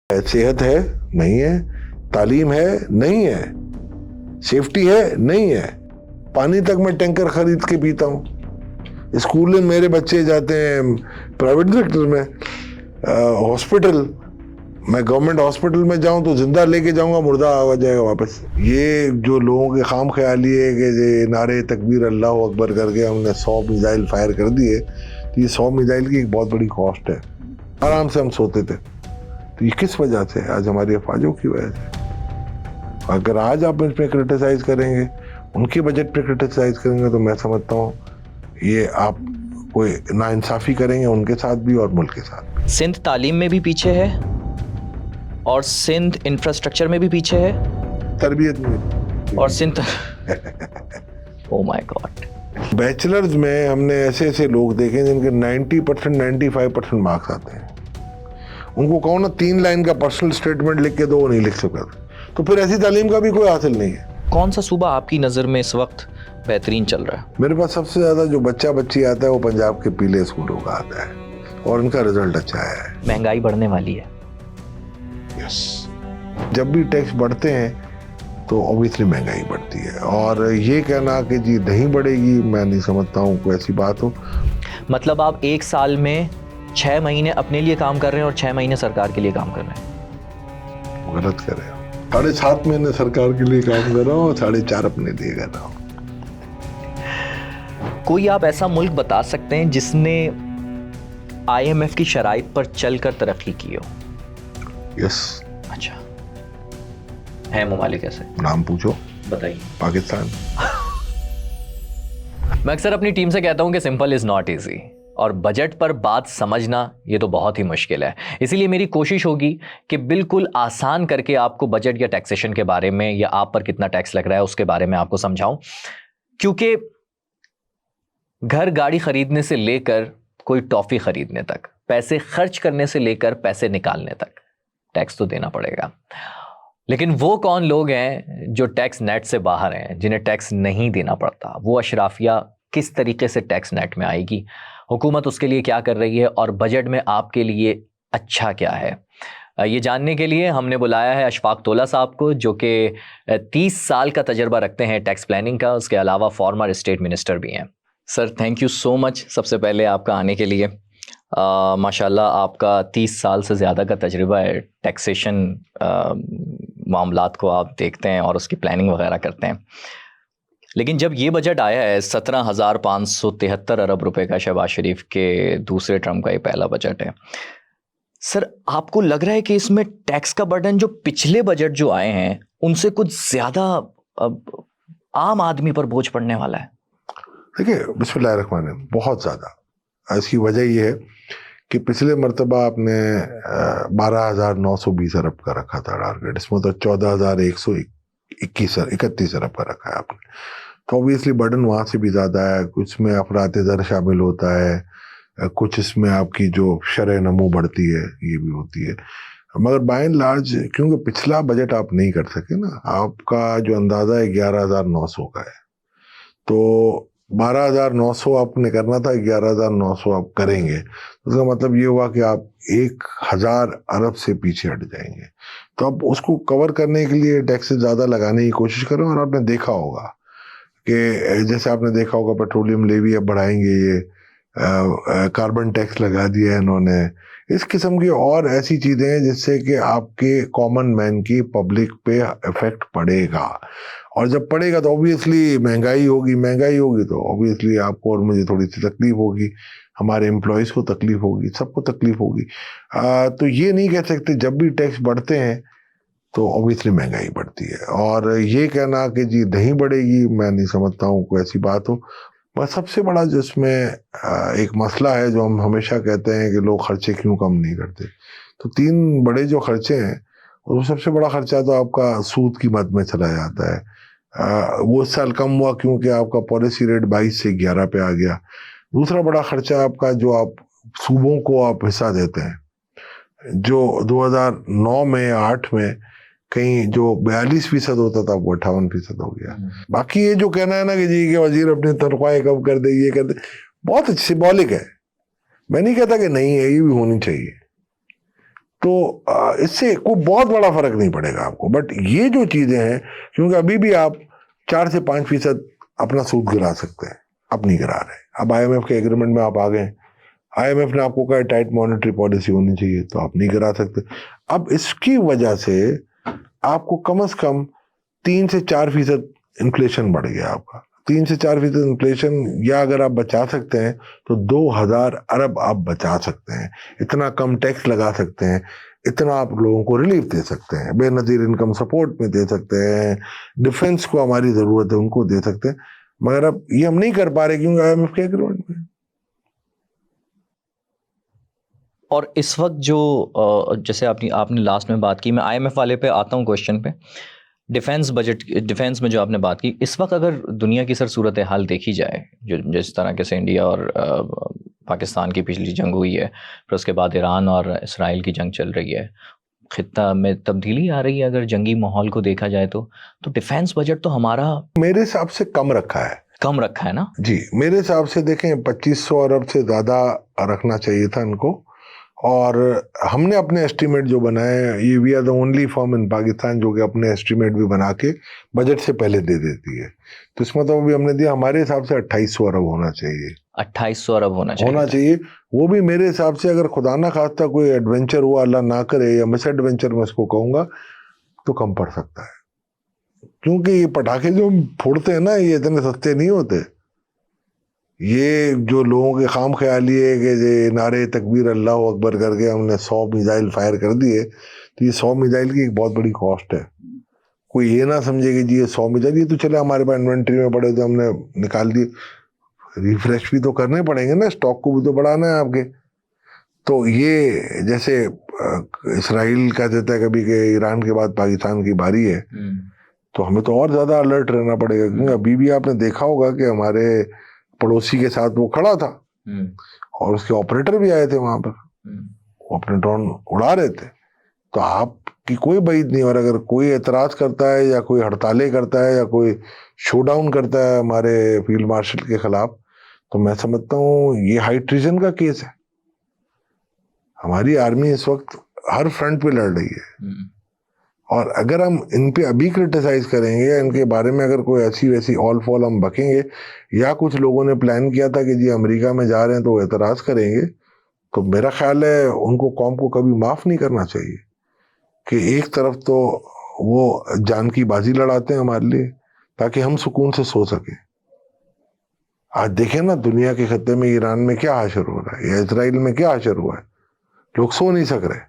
सेहत है नहीं है, तालीम है नहीं है, सेफ्टी है नहीं है, पानी तक मैं टैंकर खरीद के पीता हूँ। स्कूल में मेरे बच्चे जाते हैं प्राइवेट सेक्टर में, हॉस्पिटल, मैं गवर्नमेंट हॉस्पिटल में जाऊं तो जिंदा लेके जाऊंगा, मुर्दा आ जाएगा वापस। ये जो लोगों के खाम ख्याली है कि ये नारे तकबीर अल्लाह अकबर करके हमने 100 मिसाइल फायर कर दिए, तो ये 100 मिसाइल की एक बहुत बड़ी कॉस्ट है। आराम से हम सोते थे, तो ये किस वजह से? आज हमारी अफवाजों की वजह से। अगर आज आप इस पे क्रिटिसाइज करेंगे, उनके बजट पे क्रिटिसाइज करेंगे, तो मैं समझता हूँ ये आप कोई नाइंसाफी करेंगे उनके साथ भी और मुल्क के साथ भी। सिंध तालीम में भी पीछे है और सिंध इंफ्रास्ट्रक्चर में भी पीछे है, तरबियत में और Sindh oh my God. Bachelors में हमने ऐसे ऐसे लोग देखे जिनके 90% 95% मार्क्स आते हैं। उनको कहो ना 3 लाइन का पर्सनल स्टेटमेंट लिख के दो, वो नहीं लिख सकता। तो फिर ऐसी तालीम का भी कोई हासिल नहीं है। कौन सा सूबा आपकी नज़र में इस वक्त बेहतरीन चल रहा है? मेरे पास सबसे ज़्यादा जो बच्चा बच्ची आता है वो पंजाब के पीले स्कूलों का आता है और उनका रिजल्ट अच्छा है। महंगाई बढ़ने वाली है। यस, जब भी टैक्स बढ़ते हैं तो ऑब्वियसली महंगाई बढ़ती है, और ये कहना कि जी नहीं बढ़ेगी, मैं नहीं समझता हूँ कोई ऐसी बात हो। मतलब आप 1 साल में 6 महीने अपने लिए काम कर रहे हैं और 6 महीने सरकार के लिए काम कर रहे हैं? गलत कर रहे हो। 7.5 महीने सरकार के लिए काम कर रहा हूँ और 4.5 अपने लिए कर रहा हूँ। कोई आप ऐसा मुल्क बता सकते हैं जिसने IMF की शराइत पर चलकर तरक्की की हो? यस। अच्छा, है ममालिक ऐसे? नाम पूछो, बताइए। पाकिस्तान। मैं अक्सर अपनी टीम से कहता हूं कि सिंपल इज नॉट इजी, और बजट पर बात समझना ये तो बहुत ही मुश्किल है। इसीलिए मेरी कोशिश होगी कि बिल्कुल आसान करके आपको बजट या टैक्सेशन के बारे में, या आप पर कितना टैक्स लग रहा है उसके बारे में आपको समझाऊं। क्योंकि घर गाड़ी खरीदने से लेकर कोई टॉफी खरीदने तक, पैसे खर्च करने से लेकर पैसे निकालने तक टैक्स तो देना पड़ेगा। लेकिन वो कौन लोग हैं जो टैक्स नेट से बाहर हैं, जिन्हें टैक्स नहीं देना पड़ता? वो अशराफिया किस तरीके से टैक्स नेट में आएगी? हुकूमत उसके लिए क्या कर रही है? और बजट में आपके लिए अच्छा क्या है? ये जानने के लिए हमने बुलाया है अशफाक तोला साहब को, जो कि 30 साल का तजर्बा रखते हैं टैक्स प्लानिंग का। उसके अलावा फॉर्मर स्टेट मिनिस्टर भी हैं। Sir, thank you so much सबसे पहले आपका आने के लिए। माशाल्लाह आपका 30 साल से ज़्यादा का तजुर्बा है टैक्सेशन मामलात को आप देखते हैं और उसकी प्लानिंग वगैरह करते हैं। लेकिन जब ये बजट आया है 17,573 अरब रुपए का, शहबाज शरीफ के दूसरे टर्म का ये पहला बजट है, सर आपको लग रहा है कि इसमें टैक्स का बर्डन जो पिछले बजट जो आए हैं उनसे कुछ ज़्यादा आम आदमी पर बोझ पड़ने वाला है? देखिए, बिस्मिल्लाहिर्रहमानिर्रहीम, बहुत ज़्यादा। इसकी वजह यह है कि पिछले मरतबा आपने 12,920 अरब का रखा था टारगेट, इसमें तो 14,131 अरब का रखा है आपने। तो ऑब्वियसली बर्डन वहाँ से भी ज़्यादा है। कुछ में अफरात ज़र शामिल होता है, कुछ इसमें आपकी जो शरह नमो बढ़ती है ये भी होती है। मगर बाय एंड लार्ज, क्योंकि पिछला बजट आप नहीं कर सके ना, आपका जो अंदाज़ा है 11,900 का है, तो 12,900 आपने करना था, 11,900 आप करेंगे, तो उसका मतलब ये हुआ कि आप 1,000 अरब से पीछे हट जाएंगे। तो अब उसको कवर करने के लिए टैक्स ज़्यादा लगाने की कोशिश करें। और आपने देखा होगा कि जैसे आपने देखा होगा पेट्रोलियम लेवी अब बढ़ाएंगे, ये कार्बन टैक्स लगा दिया है इन्होंने, इस किस्म की और ऐसी चीज़ें हैं जिससे कि आपके कॉमन मैन की पब्लिक पे इफेक्ट पड़ेगा। और जब पड़ेगा तो ऑब्वियसली महंगाई होगी तो ऑब्वियसली आपको और मुझे थोड़ी सी तकलीफ होगी, हमारे एम्प्लॉयज़ को तकलीफ होगी, सबको तकलीफ होगी। तो ये नहीं कह सकते जब भी टैक्स बढ़ते हैं तो ऑब्वियसली महंगाई बढ़ती है। और ये कहना कि जी नहीं बढ़ेगी, मैं नहीं समझता हूँ कोई ऐसी बात हो। बस सबसे बड़ा जो इसमें एक मसला है, जो हम हमेशा कहते हैं कि लोग खर्चे क्यों कम नहीं करते, तो 3 बड़े जो खर्चे हैं, और सबसे बड़ा खर्चा तो आपका सूद की मद में चला जाता है। वो इस साल कम हुआ क्योंकि आपका पॉलिसी रेट 22 से 11 पे आ गया। दूसरा बड़ा खर्चा आपका जो आप सूबों को आप हिस्सा देते हैं, जो 2009 में 8 में कहीं जो 42% होता था वो 58% हो गया। बाकी ये जो कहना है ना कि जी के वजीर अपनी तनख्वाहें कम कर दे, ये कर दे, बहुत सिंबॉलिक है। मैं नहीं कहता कि नहीं है, ये भी होनी चाहिए, तो इससे कोई बहुत बड़ा फर्क नहीं पड़ेगा आपको। बट ये जो चीजें हैं, क्योंकि अभी भी आप 4 से 5% अपना सूद गिरा सकते हैं, आप नहीं गिरा रहे। अब IMF के एग्रीमेंट में आप आ गए, IMF ने आपको कहा टाइट मॉनेटरी पॉलिसी होनी चाहिए, तो आप नहीं गिरा सकते। अब इसकी वजह से आपको कम से कम 3 से 4% इन्फ्लेशन बढ़ गया आपका। 3 से 4% इन्फ्लेशन, या अगर आप बचा सकते हैं तो 2000 अरब आप बचा सकते हैं। इतना कम टैक्स लगा सकते हैं, इतना आप लोगों को रिलीफ दे सकते हैं, बेनजीर इनकम सपोर्ट में दे सकते हैं, डिफेंस को हमारी जरूरत है उनको दे सकते हैं। मगर अब ये हम नहीं कर पा रहे क्योंकि IMF के एग्रीमेंट में। और इस वक्त जो जैसे आपने लास्ट में बात की, मैं IMF वाले पे आता हूँ क्वेश्चन पे। डिफेंस बजट, डिफेंस में जो आपने बात की, इस वक्त अगर दुनिया की सर सूरत हाल देखी जाए, जो जिस तरह के से इंडिया और पाकिस्तान की पिछली जंग हुई है, फिर उसके बाद ईरान और इसराइल की जंग चल रही है, खित्ता में तब्दीली आ रही है, अगर जंगी माहौल को देखा जाए तो डिफेंस बजट तो हमारा मेरे हिसाब से कम रखा है ना जी। मेरे हिसाब से देखें 2500 अरब से ज़्यादा रखना चाहिए था इनको। और हमने अपने एस्टीमेट जो बनाए, ये we are the only firm in Pakistan जो कि अपने एस्टीमेट भी बना के बजट से पहले दे देती है। तो इसमें तो अभी हमने दिया, हमारे हिसाब से 2800 अरब होना चाहिए। 2800 अरब होना चाहिए। वो भी मेरे हिसाब से, अगर खुदा ना खास्ता कोई एडवेंचर हुआ, अल्लाह ना करे, या मिस एडवेंचर मैं इसको कहूँगा, तो कम पड़ सकता है। क्योंकि ये पटाखे जो हम फोड़ते हैं ना, ये इतने सस्ते नहीं होते। ये जो लोगों के खाम ख्याली है कि ये नारे तकबीर अल्लाह अकबर करके हमने 100 मिसाइल फायर कर दिए, तो ये 100 मिसाइल की एक बहुत बड़ी कॉस्ट है। कोई ये ना समझे कि जी ये 100 मिसाइल, ये तो चले हमारे पास इन्वेंट्री में पड़े तो हमने निकाल दिए, रिफ्रेश भी तो करने पड़ेंगे ना, स्टॉक को भी तो बढ़ाना है आपके। तो ये जैसे इसराइल का देता है कभी कि ईरान के बाद पाकिस्तान की बारी है, तो हमें तो और ज्यादा अलर्ट रहना पड़ेगा। क्योंकि अभी भी आपने देखा होगा कि हमारे पड़ोसी के साथ वो खड़ा था और उसके ऑपरेटर भी आए थे वहां पर, वो अपने ड्रोन उड़ा रहे थे। तो आपकी कोई बैद नहीं। और अगर कोई एतराज करता है या कोई हड़तालें करता है या कोई शोडाउन करता है हमारे फील्ड मार्शल के खिलाफ, तो मैं समझता हूँ ये हाई ट्रीजन का केस है। हमारी आर्मी इस वक्त हर फ्रंट पे लड़ रही है, और अगर हम इन पे अभी क्रिटिसाइज करेंगे या इनके बारे में अगर कोई ऐसी वैसी ऑल फॉल हम बकेंगे, या कुछ लोगों ने प्लान किया था कि जी अमेरिका में जा रहे हैं तो वो एतराज करेंगे, तो मेरा ख्याल है उनको कौम को कभी माफ नहीं करना चाहिए। कि एक तरफ तो वो जान की बाजी लड़ाते हैं हमारे लिए ताकि हम सुकून से सो सके। आज देखें ना दुनिया के खत्ते में ईरान में क्या हाशर हो रहा है, या इसराइल में क्या हाशर हुआ है, लोग सो नहीं सक रहे।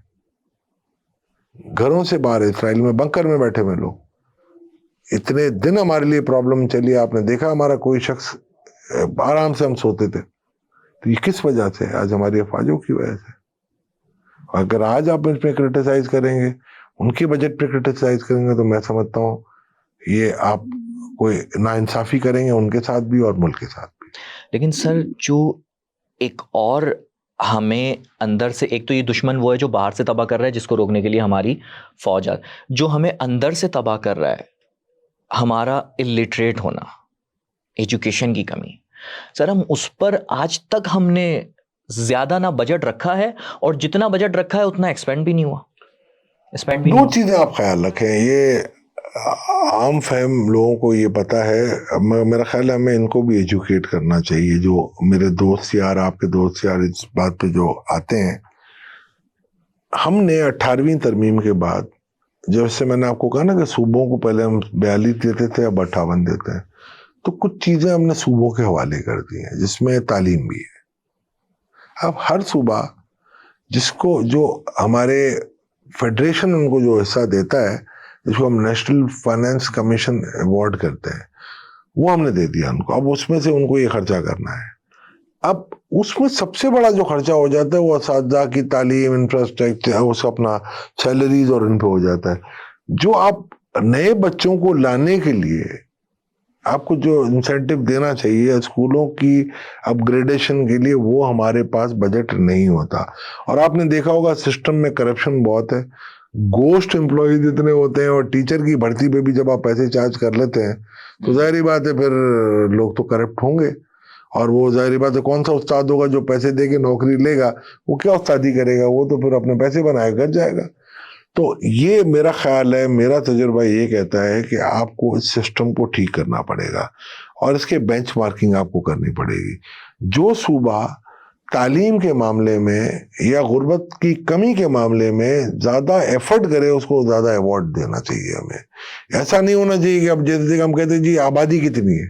घरों से बाहर इसराइल में बंकर में बैठे हुए लोग। इतने दिन हमारे लिए प्रॉब्लम चली, आपने देखा हमारा कोई शख्स आराम से हम सोते थे। तो ये किस वजह से? आज हमारी अफवाजों की वजह से। अगर आज आप इस पे क्रिटिसाइज करेंगे, उनके बजट पे क्रिटिसाइज करेंगे, तो मैं समझता हूँ ये आप कोई नाइंसाफी करेंगे उनके साथ भी और मुल्क के साथ भी। लेकिन सर जो एक और हमें अंदर से, एक तो ये दुश्मन वो है जो बाहर से तबाह कर रहा है, जिसको रोकने के लिए हमारी फौज है। जो हमें अंदर से तबाह कर रहा है हमारा इलिटरेट होना, एजुकेशन की कमी। सर हम उस पर आज तक हमने ज्यादा ना बजट रखा है, और जितना बजट रखा है उतना एक्सपेंड भी नहीं हुआ। दो चीजें आप ख्याल रखें, ये आम फहम लोगों को ये पता है, मेरा ख्याल है हमें इनको भी एजुकेट करना चाहिए। जो मेरे दोस्त यार, आपके दोस्त यार इस बात पे जो आते हैं, हमने 18वीं तरमीम के बाद, जैसे मैंने आपको कहा ना कि सूबों को पहले हम 42 देते थे, अब 58 देते हैं, तो कुछ चीजें हमने सूबों के हवाले कर दी हैं, जिसमें तालीम भी है। अब हर सूबा जिसको, जो हमारे फेडरेशन उनको जो हिस्सा देता है, जिसको हम नेशनल फाइनेंस कमीशन अवार्ड करते हैं, वो हमने दे दिया उनको। अब उसमें से उनको ये खर्चा करना है। अब उसमें सबसे बड़ा जो खर्चा हो जाता है वो असातिज़ा की तालीम, इंफ्रास्ट्रक्चर, उस अपना सैलरीज और इन पे हो जाता है। जो आप नए बच्चों को लाने के लिए आपको जो इंसेंटिव देना चाहिए स्कूलों की अपग्रेडेशन के लिए, वो हमारे पास बजट नहीं होता। और आपने देखा होगा सिस्टम में करप्शन बहुत है, गोस्ट एम्प्लॉयज इतने होते हैं, और टीचर की भर्ती पे भी जब आप पैसे चार्ज कर लेते हैं तो जाहिर बात है फिर लोग तो करप्ट होंगे। और वो जाहिर बात है कौन सा उस्ताद होगा जो पैसे दे के नौकरी लेगा, वो क्या उस्तादी करेगा, वो तो फिर अपने पैसे बनाएगा, घर जाएगा। तो ये मेरा ख्याल है, मेरा तजुर्बा ये कहता है कि आपको इस सिस्टम को ठीक करना पड़ेगा और इसके बेंचमार्किंग आपको करनी पड़ेगी। जो सूबा तालीम के मामले में या गुर्बत की कमी के मामले में ज़्यादा एफर्ट करे, उसको ज़्यादा अवार्ड देना चाहिए हमें। ऐसा नहीं होना चाहिए कि अब जैसे हम कहते हैं जी आबादी कितनी है,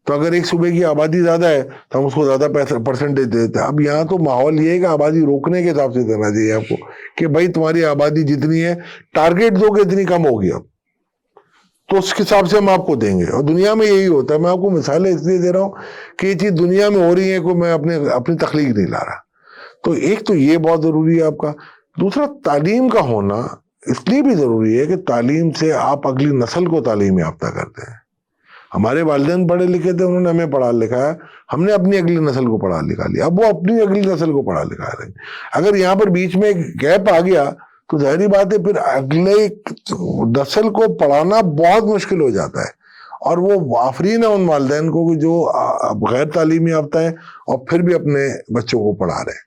तो अगर एक सूबे की आबादी ज़्यादा है तो हम उसको ज़्यादा पैसा परसेंटेज देते हैं। अब यहाँ तो माहौल ये है कि आबादी रोकने के हिसाब से देना चाहिए आपको कि भाई तुम्हारी आबादी जितनी है, टारगेट दोगे इतनी कम होगी, अब तो उस हिसाब से हम आपको देंगे। और दुनिया में यही होता है। मैं आपको मिसालें इसलिए दे रहा हूँ कि ये चीज़ दुनिया में हो रही है, कोई मैं अपनी तख्लीक नहीं ला रहा। तो एक तो ये बहुत ज़रूरी है आपका। दूसरा, तालीम का होना इसलिए भी ज़रूरी है कि तालीम से आप अगली नस्ल को तालीम याफ्ता करते हैं। हमारे वालिदैन पढ़े लिखे थे, उन्होंने हमें पढ़ा लिखाया, हमने अपनी अगली नस्ल को पढ़ा लिखा लिया, अब वो अपनी अगली नस्ल को पढ़ा लिखा रहे। अगर यहाँ पर बीच में एक गैप आ गया तो जाहिर बात है फिर अगले नस्ल को पढ़ाना बहुत मुश्किल हो जाता है। और वो आफरीन है उन वालिदैन को कि जो गैर तालीमी याफ्ता है और फिर भी अपने बच्चों को पढ़ा रहे हैं।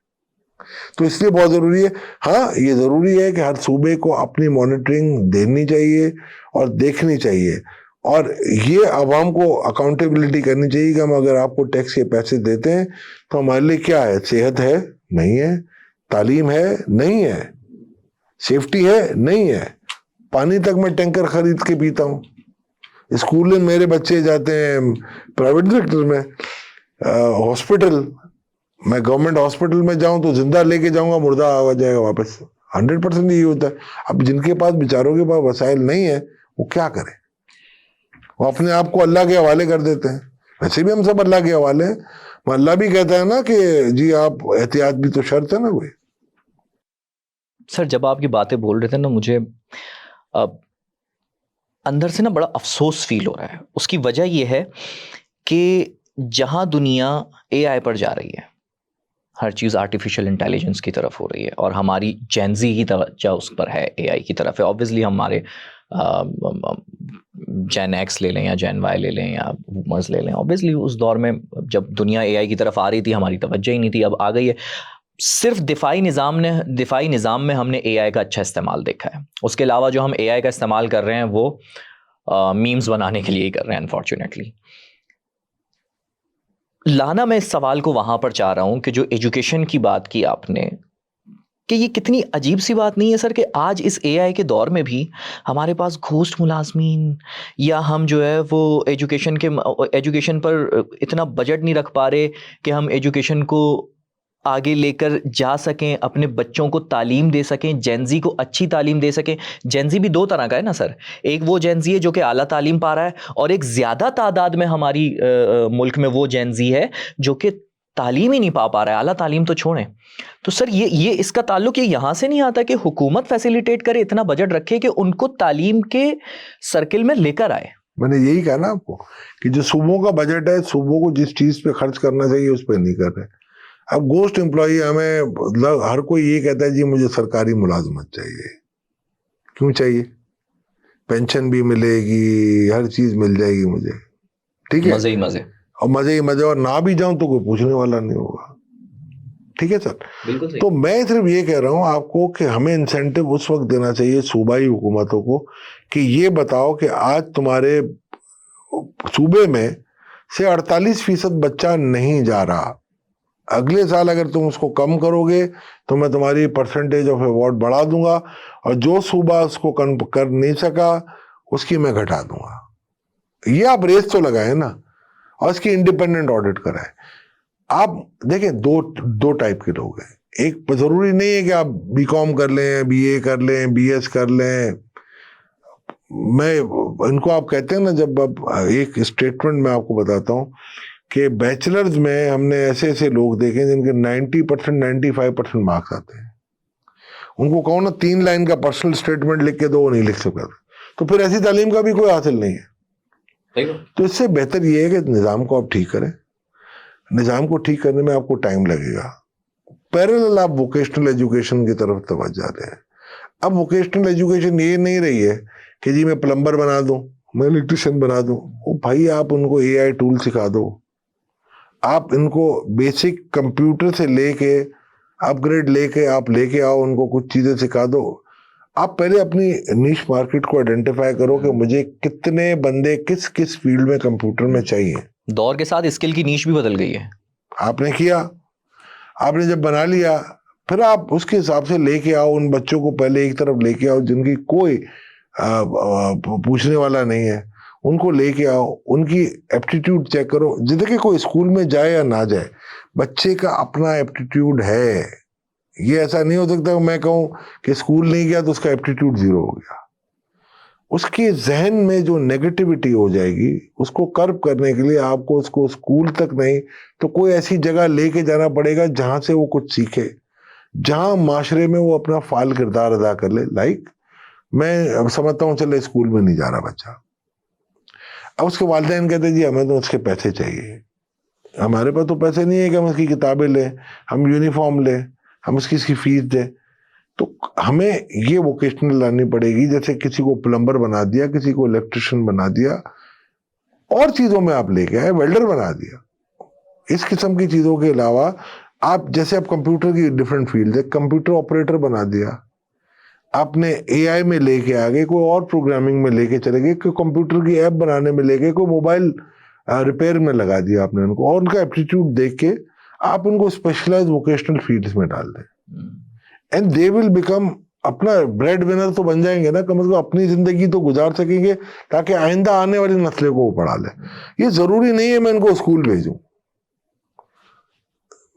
तो इसलिए बहुत ज़रूरी है। हाँ, ये ज़रूरी है कि हर सूबे को अपनी मॉनिटरिंग देनी चाहिए और देखनी चाहिए, और ये आवाम को अकाउंटेबिलिटी करनी चाहिए कि हम अगर आपको टैक्स के पैसे देते हैं तो हमारे लिए क्या है, सेहत है नहीं है, तालीम है नहीं है, सेफ्टी है नहीं है, पानी तक मैं टैंकर खरीद के पीता हूँ, स्कूल में मेरे बच्चे जाते हैं प्राइवेट सेक्टर में, हॉस्पिटल मैं गवर्नमेंट हॉस्पिटल में जाऊं तो जिंदा लेके जाऊंगा, मुर्दा आ जाएगा वापस। 100% यही होता है। अब जिनके पास बेचारों के पास वसाइल नहीं है वो क्या करें, वो अपने आप को अल्लाह के हवाले कर देते हैं। वैसे भी हम सब अल्लाह के हवाले हैं, अल्लाह भी कहता है ना कि जी आप एहतियात भी तो शर्त है ना कोई। सर, जब आपकी बातें बोल रहे थे ना, मुझे अब अंदर से ना बड़ा अफसोस फील हो रहा है। उसकी वजह यह है कि जहां दुनिया एआई पर जा रही है, हर चीज़ आर्टिफिशियल इंटेलिजेंस की तरफ हो रही है और हमारी जेनजी की तवज्जो उस पर है, एआई की तरफ है। ऑब्वियसली हमारे जेन एक्स ले लें या जेन वाई ले लें या बूमर्स ले लें, ऑब्वियसली उस दौर में जब दुनिया एआई की तरफ आ रही थी हमारी तवज्जो ही नहीं थी, अब आ गई है। सिर्फ दिफाई निज़ाम में हमने एआई का अच्छा इस्तेमाल देखा है। उसके अलावा जो हम एआई का इस्तेमाल कर रहे हैं वो मीम्स बनाने के लिए ही कर रहे हैं, अनफॉर्चुनेटली। लाना मैं इस सवाल को वहां पर चाह रहा हूं कि जो एजुकेशन की बात की आपने, कि ये कितनी अजीब सी बात नहीं है सर कि आज इस एआई के दौर में भी हमारे पास घोस्ट मुलाजमीन, या हम जो है वो एजुकेशन पर इतना बजट नहीं रख पा रहे कि हम एजुकेशन को आगे लेकर जा सकें, अपने बच्चों को तालीम दे सकें, जेनजी को अच्छी तालीम दे सकें। जेनजी भी दो तरह का है ना सर, एक वो जेनजी है जो कि आला तालीम पा रहा है, और एक ज़्यादा तादाद में हमारी मुल्क में वो जेनजी है जो कि तालीम ही नहीं पा रहा है, आला तालीम तो छोड़ें। तो सर ये इसका ताल्लुक ये यहाँ से नहीं आता कि हुकूमत फैसिलिटेट करे, इतना बजट रखे कि उनको तालीम के सर्किल में लेकर आए। मैंने यही कहा ना आपको कि जो सूबों का बजट है, सूबों को जिस चीज़ पे खर्च करना चाहिए उस पर नहीं कर रहे। अब गोस्ट एम्प्लॉई हमें हर कोई ये कहता है जी मुझे सरकारी मुलाजमत चाहिए। क्यों चाहिए? पेंशन भी मिलेगी, हर चीज मिल जाएगी मुझे, ठीक है, मजे ही मजे, और मजे ही मजे, और ना भी जाऊं तो कोई पूछने वाला नहीं होगा। ठीक है सर, बिल्कुल सही। तो मैं सिर्फ ये कह रहा हूं आपको कि हमें इंसेंटिव उस वक्त देना चाहिए सूबाई हुकूमतों को कि ये बताओ कि आज तुम्हारे सूबे में से 48% बच्चा नहीं जा रहा, अगले साल अगर तुम उसको कम करोगे तो मैं तुम्हारी परसेंटेज ऑफ अवार्ड बढ़ा दूंगा, और जो सूबा उसको कर नहीं सका उसकी मैं घटा दूंगा। ये आप रेस तो लगाए ना, और इसकी इंडिपेंडेंट ऑडिट कराए। आप देखें दो टाइप के लोग हैं। एक, जरूरी नहीं है कि आप बीकॉम कर लें, बीए कर लें, बीएस कर लें। मैं इनको आप कहते हैं ना, जब आप एक स्टेटमेंट मैं आपको बताता हूँ कि बैचलर्स में हमने ऐसे ऐसे लोग देखे जिनके 90% 95% मार्क्स आते हैं। उनको कहो ना 3 लाइन का पर्सनल स्टेटमेंट लिख के दो, वो नहीं लिख सकते, तो फिर ऐसी तालीम का भी कोई हासिल नहीं है। तो इससे बेहतर ये है कि निज़ाम को आप ठीक करें। निज़ाम को ठीक करने में आपको टाइम लगेगा। पैरेलल आप वोकेशनल एजुकेशन की तरफ तवज्जो दें। अब वोकेशनल एजुकेशन ये नहीं रही है कि जी मैं प्लम्बर बना दूं, मैं इलेक्ट्रिशियन बना दूं। ओ भाई, आप उनको एआई टूल सिखा दो, आप इनको बेसिक कंप्यूटर से लेके अपग्रेड लेके आप लेके आओ, उनको कुछ चीजें सिखा दो। आप पहले अपनी नीश मार्केट को आइडेंटिफाई करो कि मुझे कितने बंदे किस किस फील्ड में कंप्यूटर में चाहिए। दौर के साथ स्किल की नीश भी बदल गई है। आपने किया, आपने जब बना लिया, फिर आप उसके हिसाब से लेके आओ उन बच्चों को, पहले एक तरफ लेके आओ जिनकी कोई पूछने वाला नहीं है, उनको लेके आओ, उनकी एप्टीट्यूड चेक करो। जिंदगी कोई स्कूल में जाए या ना जाए, बच्चे का अपना एप्टीट्यूड है। ये ऐसा नहीं हो सकता मैं कहूँ कि स्कूल नहीं गया तो उसका एप्टीट्यूड 0 हो गया। उसके जहन में जो नेगेटिविटी हो जाएगी, उसको कर्व करने के लिए आपको उसको स्कूल तक नहीं तो कोई ऐसी जगह लेके जाना पड़ेगा जहां से वो कुछ सीखे, जहां माशरे में वो अपना फाल किरदार अदा कर ले। लाइक मैं समझता हूँ चले स्कूल में नहीं जा रहा बच्चा, अब उसके वालिदैन कहते जी हमें तो उसके पैसे चाहिए, हमारे पास तो पैसे नहीं है कि हम उसकी किताबें लें, हम यूनिफॉर्म लें, हम उसकी फीस दें। तो हमें ये वोकेशनल लानी पड़ेगी। जैसे किसी को प्लम्बर बना दिया, किसी को इलेक्ट्रिशियन बना दिया, और चीजों में आप लेके आए, वेल्डर बना दिया। इस किस्म की चीजों के अलावा आप जैसे आप कंप्यूटर की डिफरेंट फील्ड है, कंप्यूटर ऑपरेटर बना दिया आपने, एआई में लेके आ गए, कोई और प्रोग्रामिंग में लेके चले गए, कोई कंप्यूटर की ऐप बनाने में ले गए, कोई मोबाइल रिपेयर में लगा दिया आपने उनको, और उनका एप्टीट्यूड देख के आप उनको स्पेशलाइज वोकेशनल फील्ड्स में डाल दें, एंड दे विल बिकम अपना ब्रेड विनर तो बन जाएंगे ना, कम से कम अपनी जिंदगी तो गुजार सकेंगे, ताकि आइंदा आने वाली नस्लें को वो पढ़ा ले। ये जरूरी नहीं है मैं इनको स्कूल भेजूं,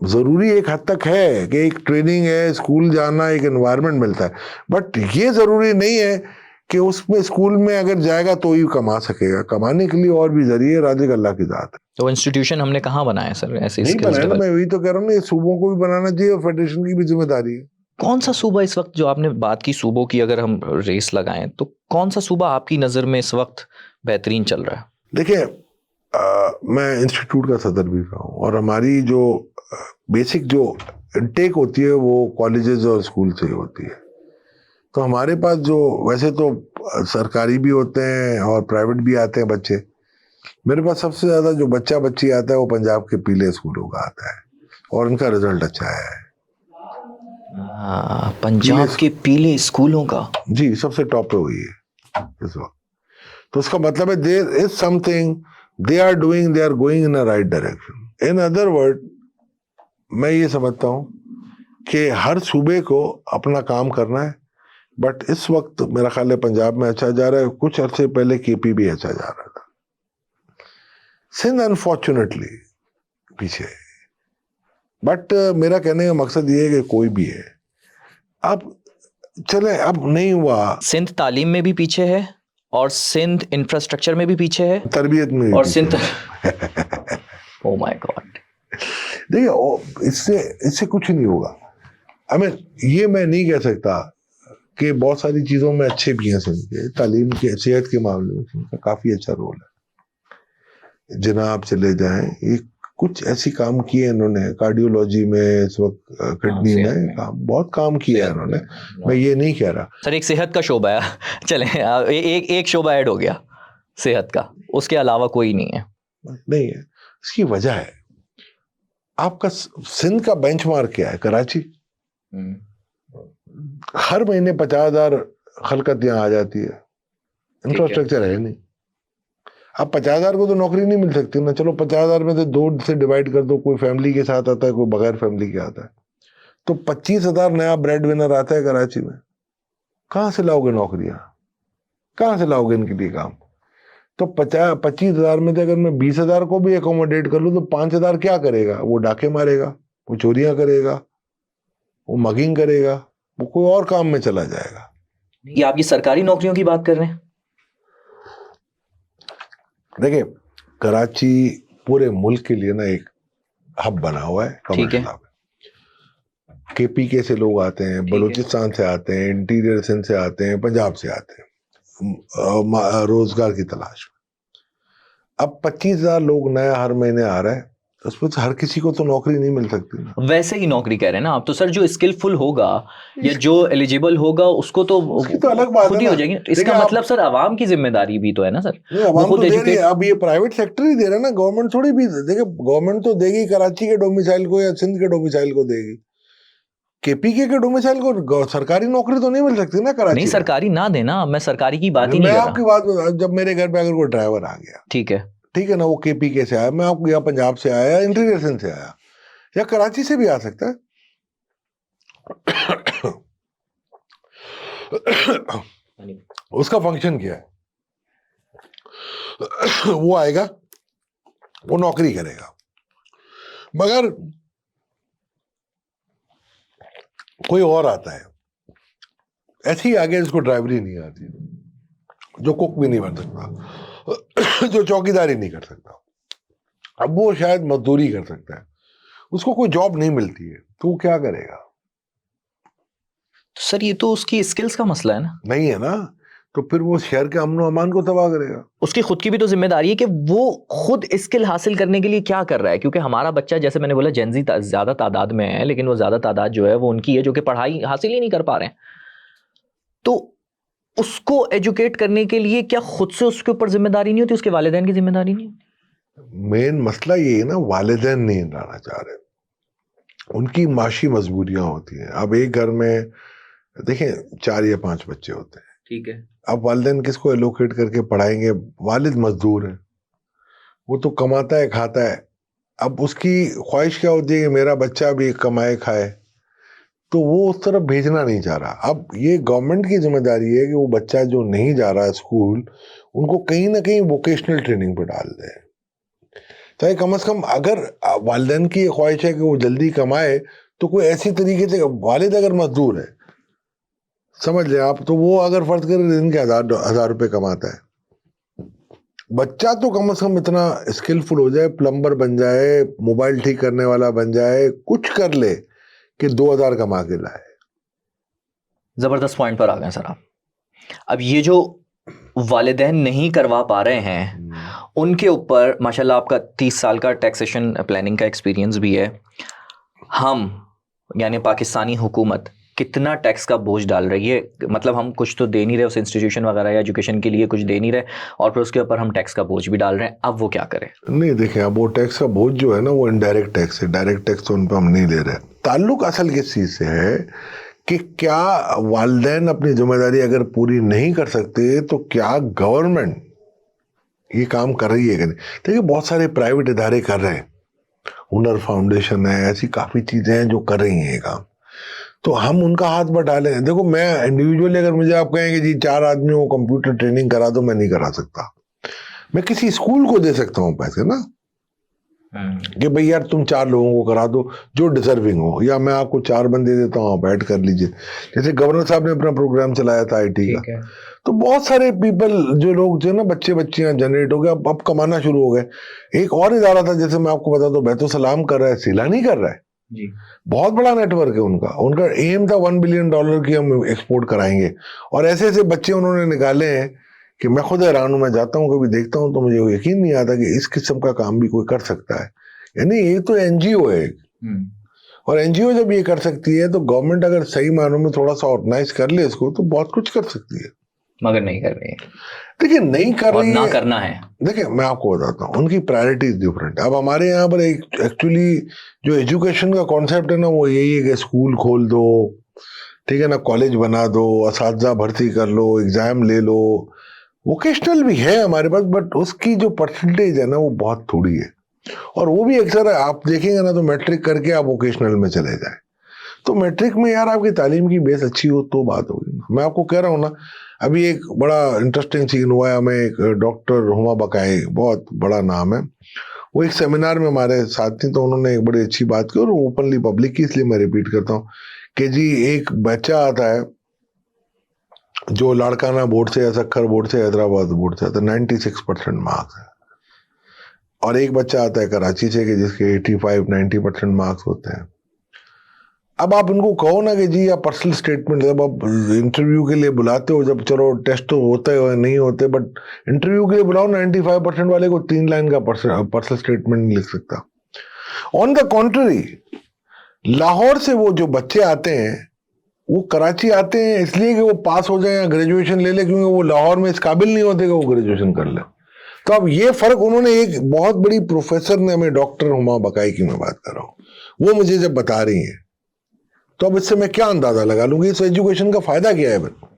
जरूरी एक हद तक है कि एक ट्रेनिंग है, स्कूल जाना, एक एनवायरनमेंट मिलता है, बट ये जरूरी नहीं है कि उसमें स्कूल में अगर जाएगा तो ही कमा सकेगा। कमाने के लिए और भी जरिए, राज़िक अल्लाह की जात है। तो इंस्टीट्यूशन हमने कहाँ बनाया सर ऐसे नहीं बनाया ना, मैं वही तो कह रहा हूँ ना, ये सूबों को भी बनाना चाहिए और फेडरेशन की भी जिम्मेदारी है। कौन सा सूबा इस वक्त, जो आपने बात की सूबों की, अगर हम रेस लगाएं तो कौन सा सूबा आपकी नज़र में इस वक्त बेहतरीन चल रहा है? देखिए, मैं इंस्टीट्यूट का सदर भी रहा हूँ, और हमारी जो बेसिक जो इनटेक होती है वो कॉलेजेस और स्कूल से होती है। तो हमारे पास जो वैसे तो सरकारी भी होते हैं और प्राइवेट भी आते हैं बच्चे, मेरे पास सबसे ज़्यादा जो बच्चा बच्ची आता है वो पंजाब के पीले स्कूलों का आता है, और उनका रिजल्ट अच्छा है। पंजाब के पीले स्कूलों का जी सबसे टॉप पे हुई है इस वक्त। तो उसका मतलब है there is something they are doing, they are going in a right direction. In other word, मैं ये समझता हूँ कि हर सूबे को अपना काम करना है, बट इस वक्त मेरा ख्याल है पंजाब में अच्छा जा रहा है, कुछ अरसे पहले केपी भी अच्छा जा रहा था, सिंध अनफॉर्चुनेटली पीछे है। बट मेरा कहने का मकसद ये है कि कोई भी है, अब चले, अब नहीं हुआ। सिंध तालीम में भी पीछे है, और सिंध इंफ्रास्ट्रक्चर में भी पीछे है, तरबियत में भी और पीछे सिंध है। Oh my God. देखिए, इससे कुछ नहीं होगा। ये मैं नहीं कह सकता कि बहुत सारी चीज़ों में अच्छे भी हैं सिंध के, तालीम के, सेहत के मामले में सिंध का काफ़ी अच्छा रोल है। जनाब चले जाएं, ये कुछ ऐसी काम किए इन्होंने कार्डियोलॉजी में, इस वक्त किडनी में बहुत काम किया है इन्होंने, मैं ये नहीं कह रहा। सर एक सेहत का शोबा है, चले एक शोबा ऐड हो गया सेहत का, उसके अलावा कोई नहीं है। नहीं है, इसकी वजह है आपका सिंध का बेंचमार्क क्या है? कराची। हर महीने 50,000 खलकत यहाँ आ जाती है, इंफ्रास्ट्रक्चर है नहीं। अब 50,000 को तो नौकरी नहीं मिल सकती ना, चलो 50,000 में से 2 से डिवाइड कर दो, कोई फैमिली के साथ आता है, कोई बगैर फैमिली के आता है, तो 25,000 नया ब्रेड विनर आता है कराची में। कहाँ से लाओगे नौकरियां, कहाँ से लाओगे इनके लिए काम? तो 25,000 में से अगर मैं 20,000 को भी एकोमोडेट कर लूँ तो 5,000 क्या करेगा? वो डाके मारेगा, वो चोरियां करेगा, वो मगिंग करेगा, वो कोई और काम में चला जाएगा। ये आपकी सरकारी नौकरियों की बात कर रहे हैं? देखिए, कराची पूरे मुल्क के लिए ना एक हब बना हुआ है, कमर्शियल हब। KPK से लोग आते हैं, बलूचिस्तान से आते हैं, इंटीरियर सिंध से आते हैं, पंजाब से आते हैं रोजगार की तलाश में। अब 25,000 लोग नया हर महीने आ रहा है, उसमें तो हर किसी को तो नौकरी नहीं मिल सकती ना। वैसे ही नौकरी कह रहे हैं ना आप, तो सर जो स्किलफुल होगा या जो एलिजिबल होगा उसको तो उसकी तो अलग बात खुद है ही ना। हो जाएगी। इसका मतलब सर आवाम की जिम्मेदारी भी तो है ना सर, नहीं, वो अवाम खुद तो दे रही है। एजुकेट। अब ये प्राइवेट सेक्टर ही दे रहा है ना, गवर्नमेंट थोड़ी भी देखिए, गवर्नमेंट तो देगी कराची के डोमिसाइल को या सिंध के डोमिसाइल को देगी, केपीके के डोमिसाइल को सरकारी नौकरी तो नहीं मिल सकती ना कराची नहीं में। सरकारी ना देना, मैं सरकारी की बात ही मैं नहीं कर आपकी रहा। बात बता, जब मेरे घर पे अगर कोई ड्राइवर आ गया, ठीक है, ठीक है ना, वो केपीके से आया, मैं आपको या पंजाब से आया या इंटीग्रेशन से आया या कराची से भी आ सकता है। उसका फंक्शन क्या है? वो आएगा, वो नौकरी करेगा, मगर कोई और आता है ऐसे ही आगे, जिसको ड्राइवरी नहीं आती, जो कुक भी नहीं बन सकता, जो चौकीदारी नहीं कर सकता, अब वो शायद मजदूरी कर सकता है, उसको कोई जॉब नहीं मिलती है, तो वो क्या करेगा? तो सर ये तो उसकी स्किल्स का मसला है ना। नहीं है ना, तो फिर वो शहर के अमन अमान को तबाह करेगा। उसकी खुद की भी तो जिम्मेदारी है कि वो खुद स्किल हासिल करने के लिए क्या कर रहा है, क्योंकि हमारा बच्चा जैसे मैंने बोला जेनजी ज्यादा तादाद में है, लेकिन वो ज्यादा तादाद जो है वो उनकी है जो कि पढ़ाई हासिल ही नहीं कर पा रहे हैं। तो उसको एजुकेट करने के लिए क्या खुद से उसके ऊपर जिम्मेदारी नहीं होती, उसके वालिदैन की जिम्मेदारी नहीं होती? मेन मसला ये है ना, वालिदैन नहीं लाना चाह रहे, उनकी माशी मजबूरियां होती हैं। अब एक घर में देखें 4 या 5 बच्चे होते हैं, ठीक है, अब वालिदैन किसको एलोकेट करके पढ़ाएंगे? वालिद मजदूर है, वो तो कमाता है खाता है, अब उसकी ख्वाहिश क्या होती है कि मेरा बच्चा भी कमाए खाए, तो वो उस तरफ भेजना नहीं चाह रहा। अब ये गवर्नमेंट की जिम्मेदारी है कि वो बच्चा जो नहीं जा रहा है स्कूल, उनको कहीं ना कहीं वोकेशनल ट्रेनिंग पे डाल दे, चाहे कम से कम, अगर वालिदैन की ख्वाहिश है कि वो जल्दी कमाए, तो कोई ऐसी तरीके से, वालिद अगर मजदूर है समझ लें आप, तो वो अगर फर्ज करें दिन के 1000 रुपए कमाता है, बच्चा तो कम से कम इतना स्किलफुल हो जाए, प्लम्बर बन जाए, मोबाइल ठीक करने वाला बन जाए, कुछ कर ले कि 2000 कमा के लाए। जबरदस्त पॉइंट पर आ गए सर आप। अब ये जो वालिदैन नहीं करवा पा रहे हैं उनके ऊपर माशाल्लाह आपका 30 साल का टैक्सेशन प्लानिंग का एक्सपीरियंस भी है। हम यानी पाकिस्तानी हुकूमत कितना टैक्स का बोझ डाल रही है, मतलब हम कुछ तो दे नहीं रहे उस इंस्टीट्यूशन वगैरह या एजुकेशन के लिए कुछ दे नहीं रहे, और फिर उसके ऊपर हम टैक्स का बोझ भी डाल रहे हैं। अब वो क्या करें? नहीं देखें, अब वो टैक्स का बोझ जो है ना, वो इनडायरेक्ट टैक्स है, डायरेक्ट टैक्स तो उन पर हम नहीं ले रहे। ताल्लुक असल किस चीज से है कि क्या वालिदैन अपनी जिम्मेदारी अगर पूरी नहीं कर सकते, तो क्या गवर्नमेंट ये काम कर रही है कि नहीं? देखिए बहुत सारे प्राइवेट इदारे कर रहे हैं, हुनर फाउंडेशन है, ऐसी काफी चीजें हैं जो कर रही हैं ये काम, तो हम उनका हाथ बटा लें। देखो मैं इंडिविजुअली, अगर मुझे आप कहें कि जी 4 आदमियों को कंप्यूटर ट्रेनिंग करा दो, मैं नहीं करा सकता। मैं किसी स्कूल को दे सकता हूँ पैसे ना, कि भाई यार तुम 4 लोगों को करा दो जो डिजर्विंग हो, या मैं आपको 4 बंदे देता हूँ, आप ऐड कर लीजिए। जैसे गवर्नर साहब ने अपना प्रोग्राम चलाया था IT का, तो बहुत सारे पीपल जो लोग जो ना बच्चे बच्चियां जनरेट हो गए, अब कमाना शुरू हो गए। एक और इदारा था, जैसे मैं आपको बता दूं, बैतो सलाम कर रहा है, सिला नहीं कर रहा है जी, बहुत बड़ा नेटवर्क है उनका। उनका एम था $1 बिलियन की हम एक्सपोर्ट कराएंगे, और ऐसे ऐसे बच्चे उन्होंने निकाले हैं कि मैं खुद हैरान हूं। मैं जाता हूं कभी देखता हूं तो मुझे यकीन नहीं आता कि इस किस्म का काम भी कोई कर सकता है। यानी ये तो NGO है, और NGO जब ये कर सकती है, तो गवर्नमेंट अगर सही मायनों में थोड़ा सा ऑर्गेनाइज कर ले इसको, तो बहुत कुछ कर सकती है, मगर नहीं कर रही है। देखिए नहीं कर और रही ना है, करना है। देखिए मैं आपको बताता हूँ, उनकी प्रायोरिटीज डिफरेंट है। अब हमारे यहाँ पर एक एक्चुअली जो एजुकेशन का कॉन्सेप्ट है ना, वो यही है कि स्कूल खोल दो, ठीक है ना, कॉलेज बना दो, असातिज़ा भर्ती कर लो, एग्जाम ले लो। वोकेशनल भी है हमारे पास, बट उसकी जो परसेंटेज है ना, वो बहुत थोड़ी है, और वो भी अक्सर आप देखेंगे ना, तो मैट्रिक करके आप वोकेशनल में चले जाए, तो मैट्रिक में यार आपकी तालीम की बेस अच्छी हो तो बात होगी। मैं आपको कह रहा हूँ ना, अभी एक बड़ा इंटरेस्टिंग सीन हुआ है हमें, एक डॉक्टर हुमा बकाई, बहुत बड़ा नाम है, वो एक सेमिनार में हमारे साथ थी, तो उन्होंने एक बड़ी अच्छी बात की, और ओपनली पब्लिक की, इसलिए मैं रिपीट करता हूँ कि जी एक बच्चा आता है जो लाड़काना बोर्ड से या सक्खर बोर्ड से, हैदराबाद बोर्ड से आता है, 96% मार्क्स है, और एक बच्चा आता है कराची से कि जिसके 85-90% मार्क्स होते हैं। अब आप उनको कहो ना कि जी आप पर्सनल स्टेटमेंट, जब आप इंटरव्यू के लिए बुलाते हो, जब चलो टेस्ट तो होते हो नहीं होते, बट इंटरव्यू के लिए बुलाओ, 95% वाले को 3 लाइन का पर्सनल स्टेटमेंट नहीं लिख सकता। ऑन द कॉन्ट्ररी, लाहौर से वो जो बच्चे आते हैं वो कराची आते हैं इसलिए कि वो पास हो जाए या ग्रेजुएशन ले ले, क्योंकि वो लाहौर में इस काबिल नहीं होते कि वो ग्रेजुएशन कर ले। तो अब ये फर्क उन्होंने, एक बहुत बड़ी प्रोफेसर ने हमें, डॉक्टर हुमा बकाई की मैं बात कर रहा हूँ, वो मुझे जब बता रही है, तो अब इससे मैं क्या अंदाजा लगा लूंगी इस एजुकेशन का फायदा क्या है। बट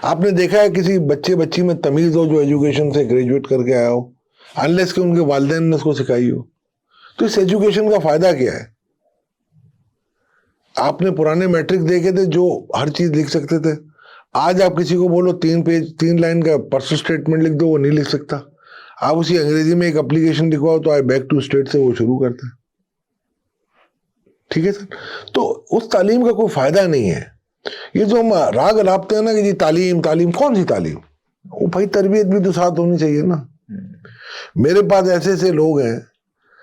आपने देखा है किसी बच्चे बच्ची में तमीज हो जो एजुकेशन से ग्रेजुएट करके आया हो, अनलेस कि उनके वालिदैन ने उसको सिखाई हो। तो इस एजुकेशन का फायदा क्या है? आपने पुराने मैट्रिक देखे थे जो हर चीज लिख सकते थे, आज आप किसी को बोलो 3 लाइन का पर्सनल स्टेटमेंट लिख दो, वो नहीं लिख सकता। आप उसी अंग्रेजी में एक एप्लीकेशन लिखवाओ तो आई बैक टू स्टेट से वो शुरू करता है। ठीक है सर, तो उस तालीम का कोई फायदा नहीं है। ये जो हम राग अलापते हैं ना कि जी तालीम तालीम, कौन सी तालीम? वो भाई तरबियत भी तो साथ होनी चाहिए ना। मेरे पास ऐसे ऐसे लोग हैं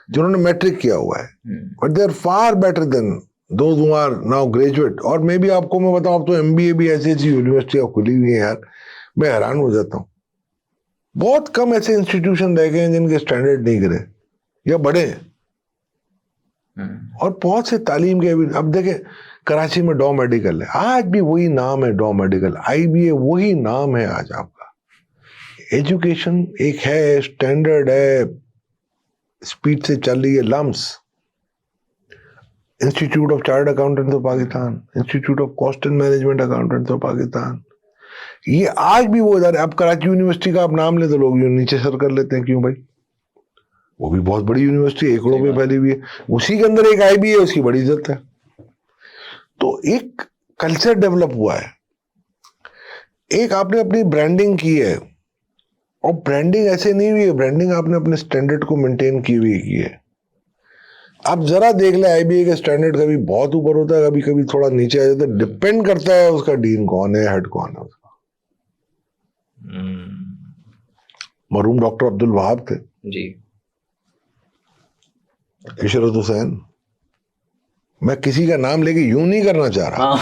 जिन्होंने मैट्रिक किया हुआ है, but they are far better than those who are now graduate. और मैं भी आपको मैं बताऊं, अब तो MBA भी ऐसी ऐसी यूनिवर्सिटी खुली हुई है यार, मैं हैरान हो जाता हूं। बहुत कम ऐसे इंस्टीट्यूशन रह गए हैं जिनके स्टैंडर्ड नहीं गिरे या बढ़े। और बहुत से तालीम के, अब देखें कराची में डॉ मेडिकल है, आज भी वही नाम है डॉ मेडिकल, IBA वही नाम है आज आपका। एजुकेशन एक है, स्टैंडर्ड है, स्पीड से चल रही है। LUMS, institute of chartered accountants of Pakistan, institute of cost and management accountants of Pakistan, ये आज भी वो इधर। अब कराची यूनिवर्सिटी का आप नाम ले तो लोग नीचे सर कर लेते हैं, क्यों भाई? वो भी बहुत बड़ी यूनिवर्सिटी, एकड़ों में फैली हुई है, उसी के अंदर एक IBA है, उसकी बड़ी इज्जत है। तो एक कल्चर डेवलप हुआ है, एक आपने अपनी ब्रांडिंग की है, और ब्रांडिंग ऐसे नहीं हुई है, ब्रांडिंग आपने अपने स्टैंडर्ड को मेंटेन की हुई की है। आप जरा देख ले IBA का स्टैंडर्ड कभी बहुत ऊपर होता है, कभी कभी थोड़ा नीचे आ जाता है, डिपेंड करता है उसका डीन कौन है, हेड कौन है उसका। मरहूम डॉक्टर अब्दुल वहाब थे जी, इशरत हुसैन, मैं किसी का नाम लेके यूं नहीं करना चाह रहा,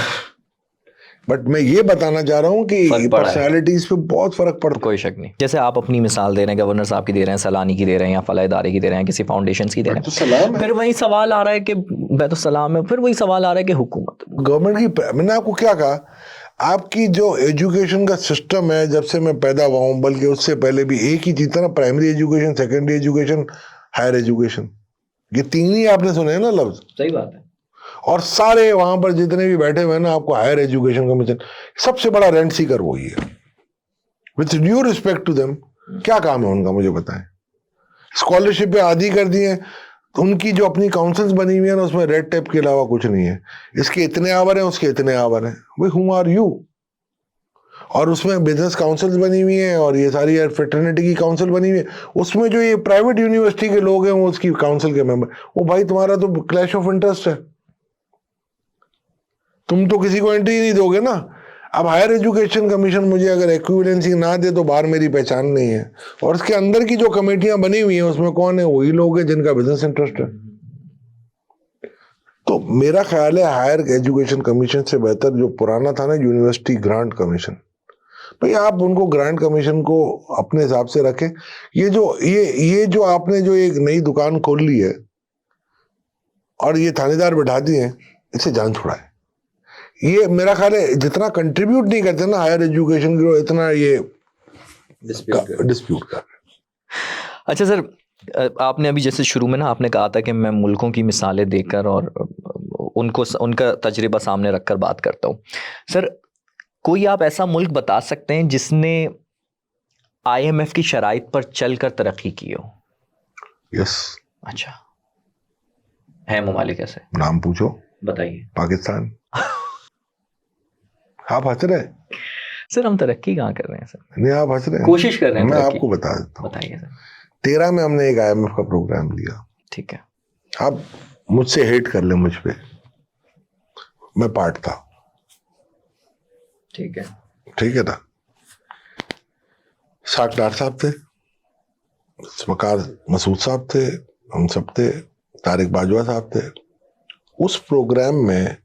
बट मैं ये बताना चाह रहा हूं कि पर्सनालिटीज पे बहुत फर्क पड़ता है। कोई शक नहीं। जैसे आप अपनी मिसाल दे रहे हैं, गवर्नर साहब की दे रहे हैं, सलानी की दे रहे हैं, या फला इदारे की दे रहे हैं, किसी फाउंडेशन की दे रहे हैं, तो सलाम है। फिर वही सवाल आ रहा है कि मैं तो सलाम है, फिर वही सवाल आ रहा है कि हुकूमत, गवर्नमेंट की, मैंने आपको क्या कहा, आपकी जो एजुकेशन का सिस्टम है जब से मैं पैदा हुआ हूं, बल्कि उससे पहले भी एक ही चीज था ना, primary education, secondary education, higher education, ये 3 ही आपने सुने हैं ना लफ्ज। सही बात है। और सारे वहां पर जितने भी बैठे हुए हैं ना, आपको हायर एजुकेशन कमीशन, सबसे बड़ा रेंट सीकर वही है। With due respect to them, क्या काम है उनका मुझे बताएं। स्कॉलरशिप पे आदि कर दिए, उनकी जो अपनी काउंसिल्स बनी हुई है ना, उसमें रेड टेप के अलावा कुछ नहीं है। इसके इतने आवर हैं, उसके इतने आवर हैं, भाई हु आर यू? और उसमें बिजनेस काउंसिल्स बनी हुई हैं, और ये सारी फ्रेटर्निटी की काउंसिल बनी हुई है, उसमें जो ये प्राइवेट यूनिवर्सिटी के लोग हैं वो उसकी काउंसिल के मेंबर। वो भाई तुम्हारा तो क्लैश ऑफ इंटरेस्ट है, तुम तो किसी को एंट्री नहीं दोगे ना। अब हायर एजुकेशन कमीशन मुझे अगर इक्विवेलेंसी ना दे तो बाहर मेरी पहचान नहीं है। और उसके अंदर की जो कमेटियां बनी हुई हैं उसमें कौन है? वही लोग हैं जिनका बिजनेस इंटरेस्ट है। तो मेरा ख्याल है हायर एजुकेशन कमीशन से बेहतर जो पुराना था ना, यूनिवर्सिटी ग्रांट कमीशन, भाई आप उनको ग्रांट कमीशन को अपने हिसाब से रखें। ये जो आपने जो एक नई दुकान खोल ली है और ये थानेदार बैठा दिए हैं, इससे जान छुड़ाए। ये मेरा ख्याल है जितना कंट्रीब्यूट नहीं करते ना हायर एजुकेशन को, इतना ये डिस्प्यूट कर। अच्छा सर, आपने अभी जैसे शुरू में ना आपने कहा था कि मैं मुल्कों की मिसालें देकर और उनका तजर्बा सामने रखकर बात करता हूँ। सर, कोई आप ऐसा मुल्क बता सकते हैं जिसने IMF की शराइत पर चलकर तरक्की की हो? यस। अच्छा, है ममालिक ऐसे? नाम पूछो, बताइए। पाकिस्तान। आप हंस रहे हैं सर, हम तरक्की कहाँ कर रहे हैं सर? नहीं, आप हंस रहे हैं, कोशिश कर रहे हैं। मैं आपको बता देता हूँ। बताइए सर। 13 में हमने एक IMF का प्रोग्राम लिया। ठीक है। आप मुझसे हेट कर ले, मुझ पे, मैं पार्ट था। ठीक है। ठीक है ना। साक डार साहब थे, वकार मसूद साहब थे, हम सब थे, तारिक बाजवा साहब थे। उस प्रोग्राम में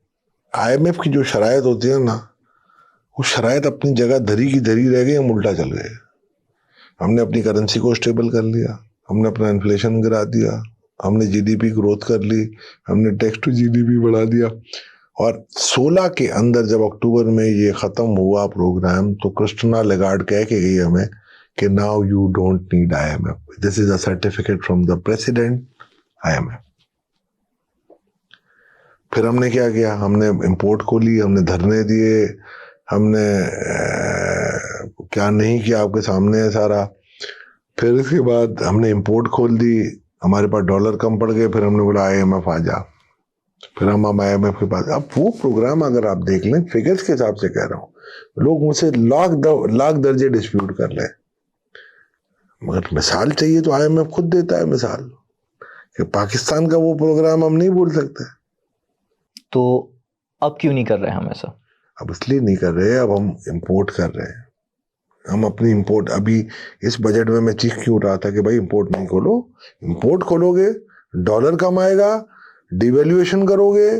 IMF की जो शराइत होती है ना, वो शराइत अपनी जगह धरी की धरी रह गई, हम उल्टा चल गए। हमने अपनी करेंसी को स्टेबल कर लिया, हमने अपना इन्फ्लेशन गिरा दिया, हमने जीडीपी ग्रोथ कर ली, हमने टैक्स टू जीडीपी बढ़ा दिया। और 16 के अंदर जब अक्टूबर में ये खत्म हुआ प्रोग्राम, तो क्रिस्टिना लेगार्ड कह के गई हमें कि now you don't need IMF, this is a certificate from the president, IMF। फिर हमने क्या किया, हमने इंपोर्ट खोली, हमने धरने दिए, हमने क्या नहीं किया आपके सामने है सारा। फिर इसके बाद हमने इंपोर्ट खोल दी, हमारे पास डॉलर कम पड़ गए, फिर हमने बोला IMF आ जा, फिर हम IMF के पास। अब वो प्रोग्राम अगर आप देख लें, फिगर्स के हिसाब से कह रहा हूँ, लोग मुझसे लाख दर्जे डिस्प्यूट कर लें, मगर मिसाल चाहिए तो IMF खुद देता है मिसाल कि पाकिस्तान का वो प्रोग्राम हम नहीं भूल सकते। तो अब क्यों नहीं कर रहे हम ऐसा? अब इसलिए नहीं कर रहे, अब हम इंपोर्ट कर रहे हैं। हम अपनी इंपोर्ट, अभी इस बजट में मैं चीख क्यों रहा था कि भाई इंपोर्ट नहीं खोलो, इंपोर्ट खोलोगे डॉलर कम आएगा, डिवैल्यूएशन करोगे,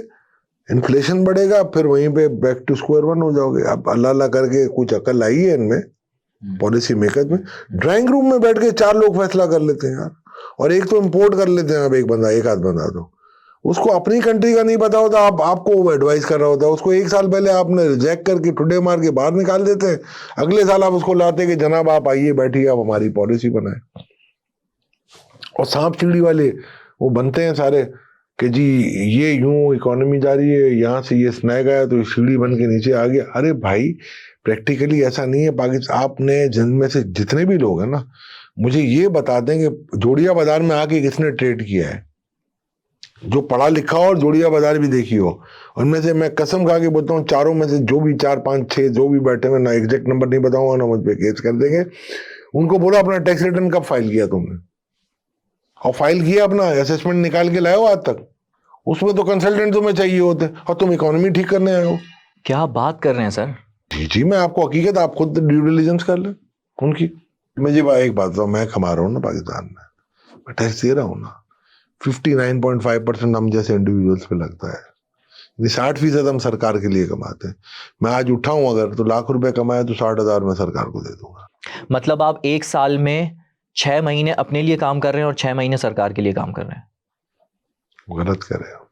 इन्फ्लेशन बढ़ेगा, फिर वहीं पे बैक टू स्क्वायर वन हो जाओगे। अब अल्लाह अल्लाह करके कुछ अकल आई है इनमें, पॉलिसी मेकर्स में। ड्राइंग रूम में बैठ के 4 लोग फैसला कर लेते हैं यार, और एक तो इंपोर्ट कर लेते हैं। अब एक आध बंदा तो उसको अपनी कंट्री का नहीं पता होता, आपको वो एडवाइस कर रहा होता है। उसको 1 साल पहले आपने रिजेक्ट करके टुडे मार के बाहर निकाल देते हैं, अगले साल आप उसको लाते कि जनाब आप आइए बैठिए, आप हमारी पॉलिसी बनाए। और सांप सीढ़ी वाले वो बनते हैं सारे कि जी ये यूं इकोनॉमी जा रही है, यहाँ से ये स्नैग आया तो सीढ़ी बन के नीचे आ गया। अरे भाई प्रैक्टिकली ऐसा नहीं है। पाकिस्तान, आपने जिनमें से जितने भी लोग हैं ना, मुझे ये बता दें कि जोड़िया बाजार में आके किसने ट्रेड किया है, जो पढ़ा लिखा हो और जोड़िया बाजार भी देखी हो। उनमें से मैं कसम खा के बोलता हूँ, चारों में से जो भी 4 5 6 जो भी बैठे हुए, ना एग्जैक्ट नंबर नहीं बताऊंगा, ना मुझ पे केस कर देंगे, उनको बोला अपना टैक्स रिटर्न कब फाइल किया तुमने, और फाइल किया अपना असेसमेंट निकाल के लाए हो आज तक? उसमें तो कंसल्टेंट तुम्हें चाहिए होते, और तुम इकोनॉमी ठीक करने आए हो। क्या बात कर रहे हैं सर? जी मैं आपको हकीकत, आप खुद ड्यू डिलिजेंस कर ले उनकी। मुझे एक बात बताओ, मैं कमा रहा हूँ ना पाकिस्तान में, मैं टैक्स दे रहा हूँ ना, 59.5% हम जैसे इंडिविजुअल्स पे लगता है। 60% हम सरकार के लिए कमाते हैं। मैं आज उठाऊं अगर तो लाख रुपए कमाए तो 60,000 मैं सरकार को दे दूंगा। मतलब आप 1 साल में 6 महीने अपने लिए काम कर रहे हैं और 6 महीने सरकार के लिए काम कर रहे हैं? गलत कर रहे हो।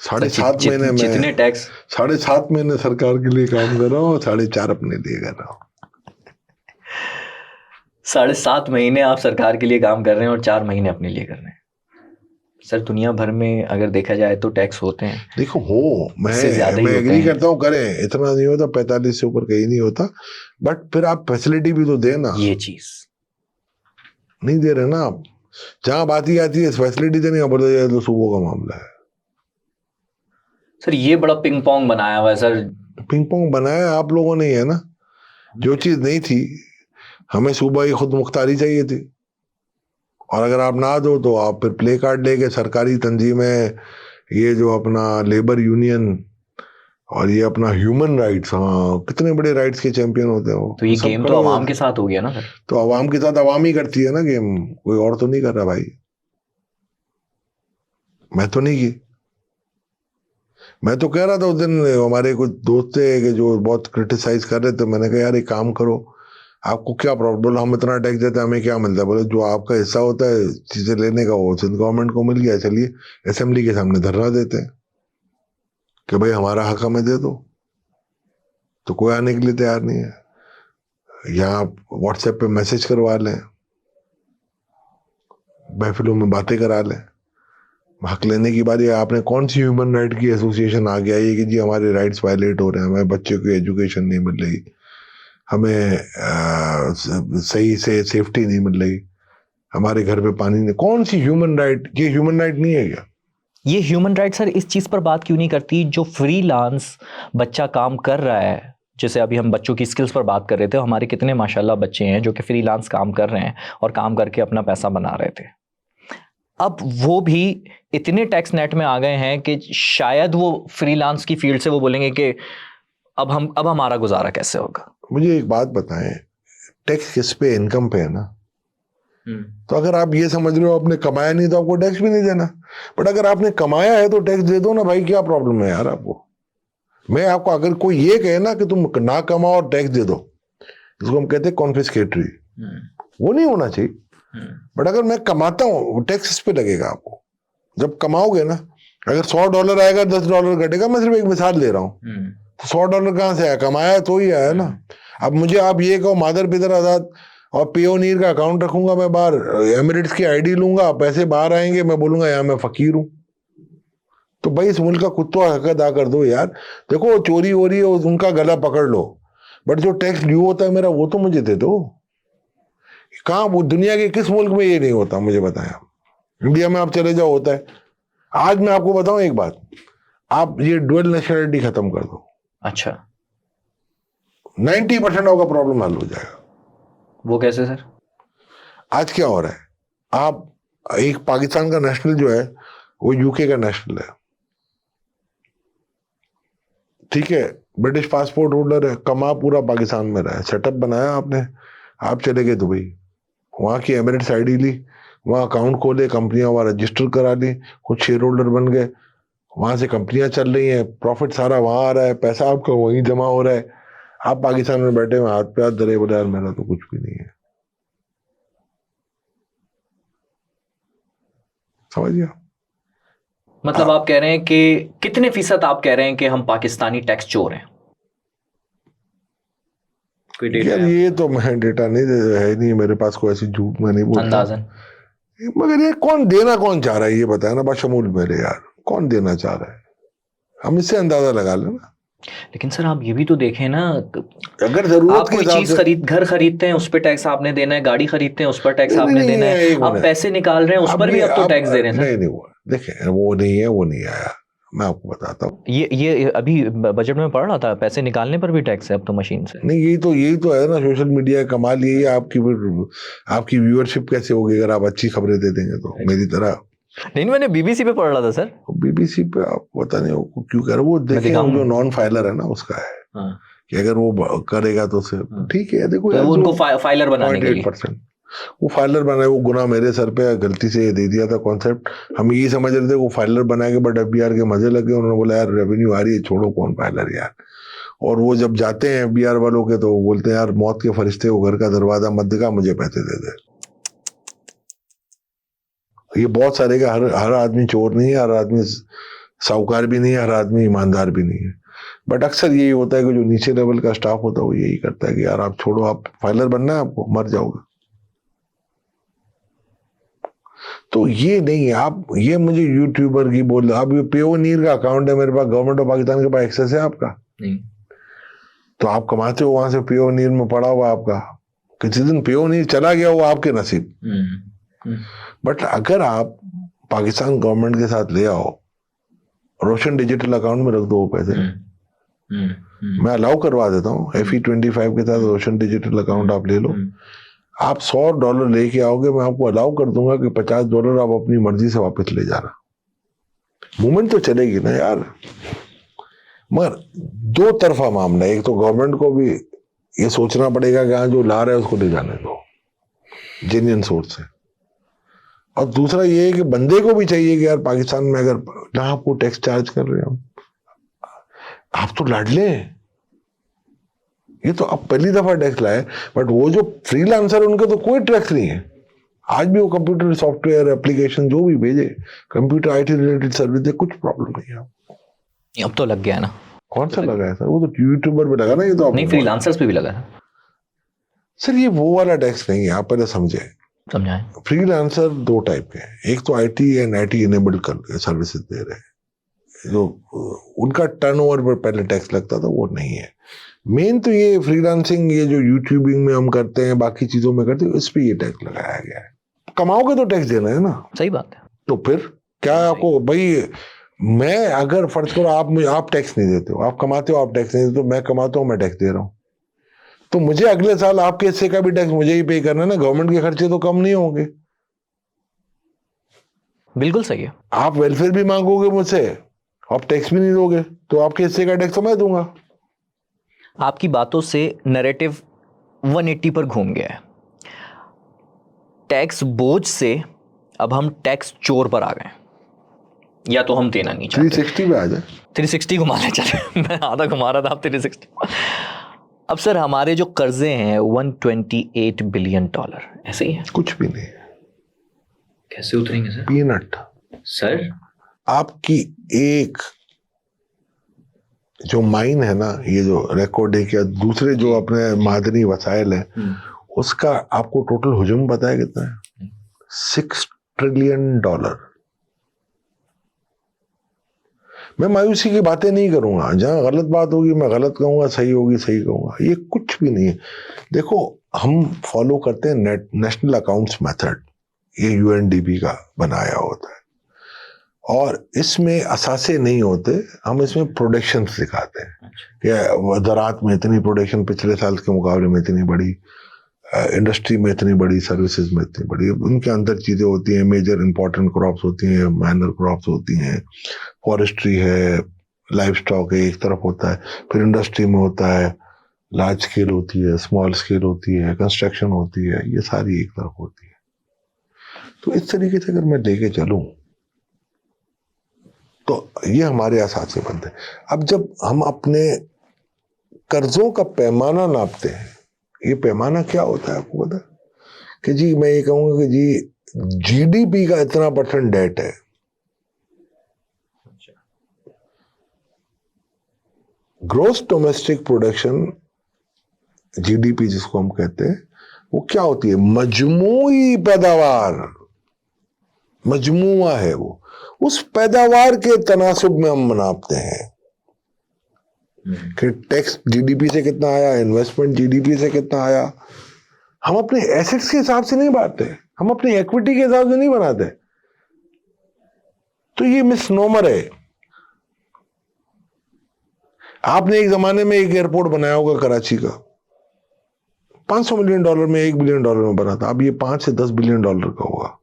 7.5 महीने में जितने टैक्स 7.5 महीने सरकार के लिए काम कर रहा हूँ और 4.5 अपने लिए कर रहा हूँ। 7.5 महीने आप सरकार के लिए काम कर रहे हैं और 4 महीने अपने लिए कर रहे हैं। सर दुनिया भर में अगर देखा जाए तो टैक्स होते हैं, देखो हो, मैं मैं एग्री करता हूँ, करें, इतना नहीं होता, 45 से ऊपर कहीं नहीं होता, बट फिर आप फैसिलिटी भी तो देना। ये चीज नहीं दे रहे ना आप। जहां बात ही आती है फैसिलिटी देने का, बोलते जाए तो सूबों का मामला है। सर ये बड़ा पिंग पोंग बनाया हुआ है सर। पिंग पोंग बनाया आप लोगों ने ही है ना। जो चीज नहीं थी, हमें सूबा की खुद मुख्तारी चाहिए थी, और अगर आप ना दो तो आप फिर प्ले कार्ड लेके सरकारी तंजीमें, ये जो अपना लेबर यूनियन और ये अपना ह्यूमन राइट्स, हाँ कितने बड़े राइट्स के चैंपियन होते हैं वो। तो ये गेम तो आवाम के साथ हो गया ना सर? तो आवाम के साथ आवाम ही करती है ना गेम, कोई और तो नहीं कर रहा भाई। मैं तो नहीं की। मैं तो कह रहा था उस दिन, हमारे कुछ दोस्त थे कि जो बहुत क्रिटिसाइज कर रहे थे, मैंने कहा यार एक काम करो, आपको क्या प्रॉब्लम? बोला हम इतना टैक्स देते हैं, हमें क्या मिलता है? बोले जो आपका हिस्सा होता है चीजें लेने का, वो सिंध गवर्नमेंट को मिल गया, चलिए असेंबली के सामने धरना देते हैं कि भाई हमारा हक हमें दे दो। तो कोई आने के लिए तैयार नहीं है। या आप व्हाट्सएप पे मैसेज करवा लें, महफिलों में बातें करा लें, हक लेने की बारी है। आपने कौन सी ह्यूमन राइट की एसोसिएशन आ गया ये कि जी हमारे राइट्स वायलेट हो रहे हैं, हमें बच्चे को एजुकेशन नहीं मिल रही, हमें सही से सेफ्टी नहीं मिल रही, हमारे घर पे पानी नहीं। कौन सी ह्यूमन राइट? ये ह्यूमन राइट नहीं है क्या? ये ह्यूमन राइट सर इस चीज पर बात क्यों नहीं करती? जो फ्रीलांस बच्चा काम कर रहा है, जैसे अभी हम बच्चों की स्किल्स पर बात कर रहे थे, हमारे कितने माशाल्लाह बच्चे हैं जो कि फ्रीलांस काम कर रहे हैं और काम करके अपना पैसा बना रहे थे। अब वो भी इतने टैक्स नेट में आ गए हैं कि शायद वो फ्रीलांस की फील्ड से वो बोलेंगे कि अब हमारा गुजारा कैसे होगा। मुझे एक बात बताएं, टैक्स किस पे? इनकम पे है ना। तो अगर आप ये समझ रहे हो आपने कमाया नहीं तो आपको टैक्स भी नहीं देना, बट अगर आपने कमाया है तो टैक्स दे दो ना भाई, क्या प्रॉब्लम है यार आपको? मैं आपको, अगर कोई ये कहे ना कि तुम ना कमाओ और टैक्स दे दो, जिसको हम कहते हैं कॉन्फिस्केटरी, वो नहीं होना चाहिए। बट अगर मैं कमाता हूँ टैक्स इस पे लगेगा आपको। जब कमाओगे ना, अगर $100 आएगा $10 घटेगा, मैं सिर्फ एक मिसाल ले रहा हूँ, तो $100 कहाँ से आया? कमाया तो ही आया ना। अब मुझे आप ये कहो मादर पितर आजाद और पियोनीर का अकाउंट रखूंगा मैं बाहर, एमिरेट्स की आईडी लूंगा, पैसे बाहर आएंगे, मैं बोलूंगा यार मैं फकीर हूं। तो भाई इस मुल्क का कुछ तो हक अदा कर दो यार। देखो चोरी हो रही है, उनका गला पकड़ लो, बट जो टैक्स ड्यू होता है मेरा वो तो मुझे दे दो। कहाँ वो दुनिया के किस मुल्क में ये नहीं होता मुझे बताएं आप। इंडिया में आप चले जाओ होता है। आज मैं आपको बताऊं एक बात, आप ये डुअल नेशनलिटी खत्म कर दो, अच्छा 90% आपका प्रॉब्लम हल हो जाएगा। वो कैसे सर? आज क्या हो रहा है, आप एक पाकिस्तान का नेशनल जो है वो यूके का नेशनल है, ठीक है, ब्रिटिश पासपोर्ट होल्डर है, कमा पूरा पाकिस्तान में रहा है, सेटअप बनाया आपने, आप चले गए दुबई, वहां की एमिरेट्स आईडी ली, वहां अकाउंट खोले, कंपनियां वहां रजिस्टर करा ली, कुछ शेयर होल्डर बन गए, वहां से कंपनियां चल रही हैं, प्रॉफिट सारा वहां आ रहा है, पैसा आपका वहीं जमा हो रहा है। आप पाकिस्तान में बैठे हुए हाथ पे हाथ धरे, बोले यार मेरा तो कुछ भी नहीं है। समझिए, मतलब आप कह रहे हैं कि कितने फीसद आप कह रहे हैं कि हम पाकिस्तानी टैक्स चोर हैं? कोई डेटा यार ये तो मैं डेटा नहीं है, नहीं मेरे पास कोई ऐसी झूठ मैं नहीं बोलता, अंदाजन? मगर ये कौन चाह रहा है ये बताया ना बाशमूल मेरे, यार कौन देना चाह रहा है, हम इससे अंदाजा लगा लेना। लेकिन सर आप ये भी तो देखें ना, अगर जरूरत आप कोई चीज घर खरीदते हैं उस पर टैक्स आपने देना है, गाड़ी खरीदते हैं उस पर टैक्स आपने देना है, आप पैसे निकाल रहे हैं उस पर भी आप तो टैक्स दे रहे हैं सर। नहीं हुआ, देखें वो नहीं आया, मैं आपको बताता हूँ। ये अभी बजट में पढ़ रहा था, पैसे निकालने पर भी टैक्स है अब तो मशीन से। नहीं यही तो है ना सोशल मीडिया का कमाल, यही है। आपकी व्यूअरशिप कैसे होगी अगर आप अच्छी खबरें दे देंगे तो, मेरी तरह। नहीं मैंने बीबीसी पे पढ़ रहा था सर। बीबीसी पे आप पता नहीं वो क्यों कर रहे, वो देखें वो जो नॉन फाइलर है ना उसका है, हाँ। कि अगर वो करेगा तो ठीक है। देखो तो उनको फाइलर बनाने के लिए 0.8% वो फाइलर बनाए, वो गुना मेरे सर पे गलती से दे दिया था कॉन्सेप्ट। हम यही समझ रहे थे वो फाइलर बनाएंगे, बट एफबीआर के मजे लगे, उन्होंने बोला यार रेवेन्यू आ रही है, छोड़ो कौन फाइलर यार। और वो जब जाते हैं एफबीआर वालों के तो बोलते हैं यार मौत के फरिश्ते वो घर का दरवाजा मत दिखा, मुझे पैसे दे दे। ये बहुत सारे का, हर आदमी चोर नहीं है, हर आदमी साहूकार भी नहीं है, हर आदमी ईमानदार भी नहीं है, बट अक्सर यही होता है कि जो नीचे लेवल का स्टाफ होता है वो यही करता है कि यार आप छोड़ो, आप फाइलर बनना है आपको, मर जाओगे। तो ये नहीं है, आप ये मुझे यूट्यूबर की बोल रहे, अब ये पियोनीर का अकाउंट है मेरे पास, गवर्नमेंट ऑफ पाकिस्तान के पास एक्सेस है आपका नहीं, तो आप कमाते हो वहां से, पियोनीर में पड़ा हुआ आपका, किसी दिन पियोनीर चला गया वो आपके नसीब। बट अगर आप पाकिस्तान गवर्नमेंट के साथ ले आओ, रोशन डिजिटल अकाउंट में रख दो वो पैसे, मैं अलाउ करवा देता हूँ, FE25 के साथ रोशन डिजिटल अकाउंट आप ले लो, आप $100 लेके आओगे, मैं आपको अलाउ कर दूंगा कि $50 आप अपनी मर्जी से वापस ले जाना। मूवमेंट तो चलेगी ना यार, मगर दो तरफा मामला है। एक तो गवर्नमेंट को भी ये सोचना पड़ेगा कि हाँ जो ला रहा है उसको ले जाने दो जेन्युइन सोर्स से, और दूसरा ये है कि बंदे को भी चाहिए कि यार पाकिस्तान में अगर ना आपको टैक्स चार्ज कर रहे हो आप तो लाडले हैं, ये तो अब पहली दफा टैक्स लाए, बट वो जो फ्रीलांसर उनके तो कोई टैक्स नहीं है। आज भी वो कंप्यूटर सॉफ्टवेयर एप्लीकेशन जो भी भेजे, कंप्यूटर IT रिलेटेड सर्विस दे, कुछ प्रॉब्लम नहीं है। अब तो लग गया ना। कौन सा लगा है सर? वो तो यूट्यूबर पे लगा ना, ये तो नहीं फ्रीलांसर्स पे भी लगा है सर। ये वो वाला टैक्स नहीं है, आप पहले समझे, समझाएं। फ्रीलांसर दो टाइप के हैं, एक तो IT एंड IT इनेबल्ड कर सर्विसेज दे रहे हैं, जो उनका टर्नओवर पर पहले टैक्स लगता था, वो नहीं है। मेन तो ये फ्रीलांसिंग, ये जो यूट्यूबिंग में हम करते हैं, बाकी चीजों में करते हैं, इस पे ये टैक्स लगाया गया है। कमाओगे तो टैक्स देना है ना। सही बात है। तो फिर क्या आपको भाई, मैं अगर फर्ज करो आप टैक्स नहीं देते हो, आप कमाते हो आप टैक्स नहीं देते हो, मैं कमाता हूं मैं टैक्स दे रहा हूं, तो मुझे अगले साल आपके हिस्से का भी टैक्स मुझे ही पे करना है ना। गवर्नमेंट के खर्चे तो कम नहीं होंगे। बिल्कुल सही है। आप वेलफेयर भी मांगोगे मुझसे, आप टैक्स भी नहीं दोगे, तो आपके हिस्से का टैक्स तो मैं दूंगा। आपकी बातों से नैरेटिव 180 पर घूम गया है। टैक्स बोझ से अब हम टैक्स चोर पर आ गए, या तो हम देना नहीं चाहते। 360 पे आ जाए, 360 घुमा ले चले। मैं आधा घुमा रहा था, आप 360। अब सर हमारे जो कर्जे हैं $128 बिलियन, ऐसे ही है? कुछ भी नहीं है। कैसे उतरेंगे सर? पीनट। सर आपकी एक जो माइन है ना, ये जो रिकॉर्ड है, क्या दूसरे जो अपने मादनी वसाइल है, उसका आपको टोटल हुजूम पता है कितना है? $6 ट्रिलियन। मैं मायूसी की बातें नहीं करूंगा, जहां गलत बात होगी मैं गलत कहूंगा, सही होगी सही कहूंगा, ये कुछ भी नहीं है। देखो, हम फॉलो करते हैं नेशनल अकाउंट्स मेथड, ये यूएनडीपी का बनाया होता है, और इसमें असासे नहीं होते, हम इसमें प्रोडक्शन दिखाते हैं कि ज़राअत में इतनी प्रोडक्शन पिछले साल के मुकाबले में इतनी बड़ी, इंडस्ट्री में इतनी बड़ी, सर्विसेज में इतनी बड़ी। उनके अंदर चीज़ें होती हैं, मेजर इंपॉर्टेंट क्रॉप्स होती हैं, माइनर क्रॉप्स होती हैं, फॉरेस्ट्री है, लाइफ स्टॉक है, एक तरफ होता है, फिर इंडस्ट्री में होता है, लार्ज स्केल होती है, स्मॉल स्केल होती है, कंस्ट्रक्शन होती है, ये सारी एक तरफ होती है। तो इस तरीके से अगर मैं लेके चलूं तो ये हमारे आसास से बनते हैं। अब जब हम अपने कर्जों का पैमाना नापते हैं, ये पैमाना क्या होता है आपको पता है? कि जी मैं ये कहूंगा कि जी जीडीपी का इतना % डेट है, ग्रोस डोमेस्टिक प्रोडक्शन, जीडीपी जिसको हम कहते हैं, वो क्या होती है? मजमूई पैदावार, मजमुआ है वो, उस पैदावार के तनासुब में हम नापते हैं कि टैक्स जीडीपी से कितना आया, इन्वेस्टमेंट जीडीपी से कितना आया। हम अपने एसेट्स के हिसाब से नहीं बांटते, हम अपनी इक्विटी के हिसाब से नहीं बनाते। तो ये मिसनोमर है। आपने एक जमाने में एक एयरपोर्ट बनाया होगा कराची का, $500 मिलियन में, $1 बिलियन में बना था। अब ये 5 से 10 बिलियन का होगा।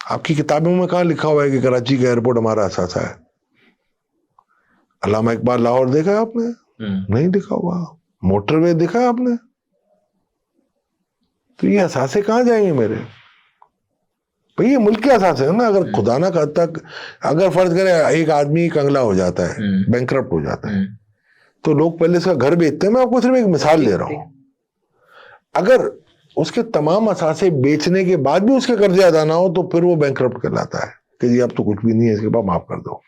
आपकी किताबों में कहां लिखा हुआ है कि कराची का एयरपोर्ट हमारा असासा है? अल्लामा इकबाल लाहौर देखा है आपने? नहीं लिखा हुआ। मोटरवे देखा है आपने? तो ये असासे कहां जाएंगे मेरे भाई? ये मुल्क के असासे है ना। अगर खुदा ना करता, अगर फर्ज करें एक आदमी कंगला हो जाता है, बैंकरप्ट हो जाता है, तो लोग पहले इसका घर बेचते हैं। मैं आपको सिर्फ एक मिसाल दे रहा हूं। अगर उसके तमाम असासे बेचने के बाद भी उसके कर्जे अदा ना हो तो फिर वो बैंकरप्ट कहलाता है कि जी अब तो कुछ भी नहीं है, इसके बाद माफ कर दो।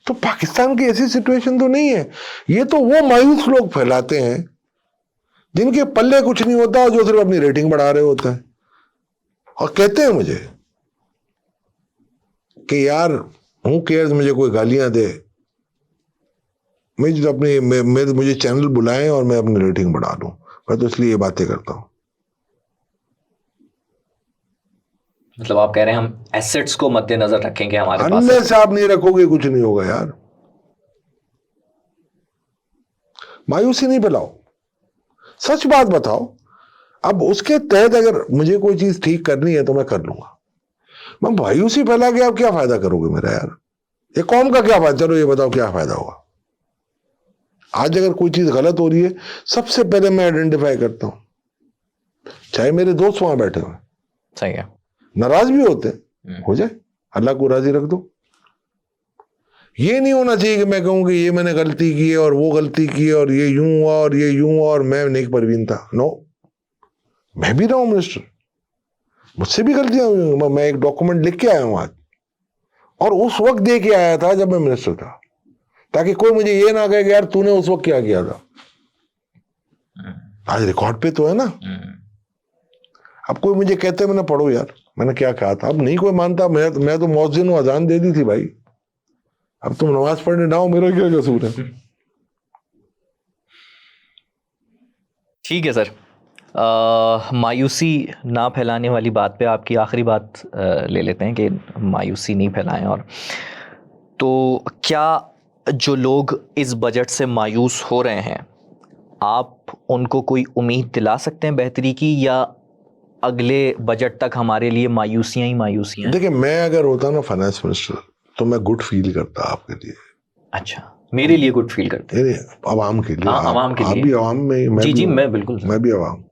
तो पाकिस्तान की ऐसी सिचुएशन तो नहीं है। ये तो वो मायूस लोग फैलाते हैं जिनके पल्ले कुछ नहीं होता और जो सिर्फ अपनी रेटिंग बढ़ा रहे होते हैं, और कहते हैं मुझे कि यार हूं केयर्स, मुझे कोई गालियां दे, मुझे अपनी मुझे चैनल बुलाएं और मैं अपनी रेटिंग बढ़ा लूं। मैं तो इसलिए ये बातें करता हूं। मतलब आप कह रहे हैं हम एसेट्स को मद्देनजर रखेंगे हमारे पास? अन्य से आप नहीं रखोगे कुछ नहीं होगा यार। मायूसी नहीं फैलाओ, सच बात बताओ। अब उसके तहत अगर मुझे कोई चीज ठीक करनी है तो मैं कर लूंगा। मैं मायूसी फैला के आप क्या फायदा करोगे मेरा यार? ये कौम का क्या फायदा? चलो ये बताओ क्या फायदा होगा? आज अगर कोई चीज गलत हो रही है, सबसे पहले मैं आइडेंटिफाई करता हूं, चाहे मेरे दोस्त वहां बैठे हुए, सही है, नाराज भी होते हैं, हो जाए, अल्लाह को राजी रख दो। ये नहीं होना चाहिए कि मैं कहूं कि ये मैंने गलती की है और वो गलती की है और ये यूं हुआ और ये यूं हुआ और मैं नेक परवीन था। नो, मैं भी रहा हूं मिनिस्टर, मुझसे भी गलतियां हुई। मैं एक डॉक्यूमेंट लिख के आया हूं आज, और उस वक्त दे के आया था जब मैं मिनिस्टर था, ताकि कोई मुझे ये ना कहे कि यार तूने उस वक्त क्या किया था। आज रिकॉर्ड पे तो है ना। अब कोई मुझे कहते मैंने पढ़ो यार मैंने क्या कहा था, अब नहीं कोई मानता। मैं तो मौजिन हूं, अजान दे दी थी भाई, अब तुम नमाज पढ़ने ना हो, मेरा क्या कसूर है? ठीक है सर। मायूसी ना फैलाने वाली बात पे आपकी आखिरी बात ले लेते हैं कि मायूसी नहीं फैलाएं। और तो क्या जो लोग इस बजट से मायूस हो रहे हैं, आप उनको कोई उम्मीद दिला सकते हैं बेहतरी की, या अगले बजट तक हमारे लिए मायूसियां ही मायूसियां? देखिए, मैं अगर होता ना फाइनेंस मिनिस्टर तो मैं गुड फील करता आपके लिए। अच्छा, मेरे लिए गुड फील करते हैं? अवाम के लिए। अवाम के लिए। आप भी अवाम में, मैं बिल्कुल, मैं भी अवाम।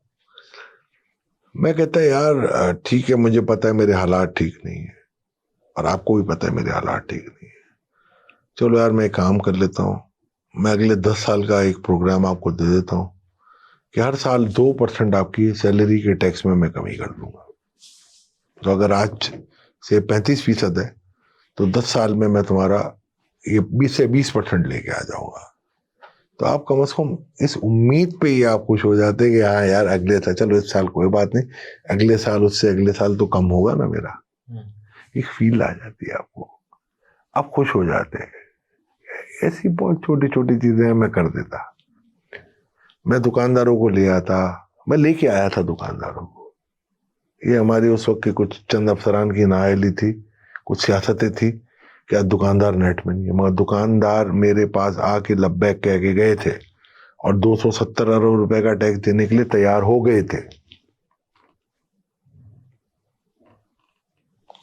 मैं कहता है यार ठीक है, मुझे पता है मेरे हालात ठीक नहीं है, और आपको भी पता है मेरे हालात ठीक नहीं है। चलो यार मैं काम कर लेता हूँ, मैं अगले 10 साल का एक प्रोग्राम आपको दे देता हूँ, कि हर साल 2% आपकी सैलरी के टैक्स में मैं कमी कर दूंगा। तो अगर आज से 35% है तो 10 साल में मैं तुम्हारा ये 20 से 20% लेके आ जाऊंगा। तो आप कम से कम इस उम्मीद पे ही आप खुश हो जाते हैं कि हाँ यार अगले साल, चलो इस साल कोई बात नहीं, अगले साल उससे अगले साल तो कम होगा ना मेरा। एक फील आ जाती है आपको, आप खुश हो जाते हैं। ऐसी बहुत छोटी छोटी चीजें मैं कर देता। मैं दुकानदारों को ले आता, मैं लेके आया था दुकानदारों को। ये हमारी उस वक्त की कुछ चंद अफसरान की नाअहली थी, कुछ सियासतें थी कि आज दुकानदार नेट में नहीं है, मगर दुकानदार मेरे पास आके लब्बैक कह के गए थे और 270 अरब रुपए का टैक्स देने के लिए तैयार हो गए थे।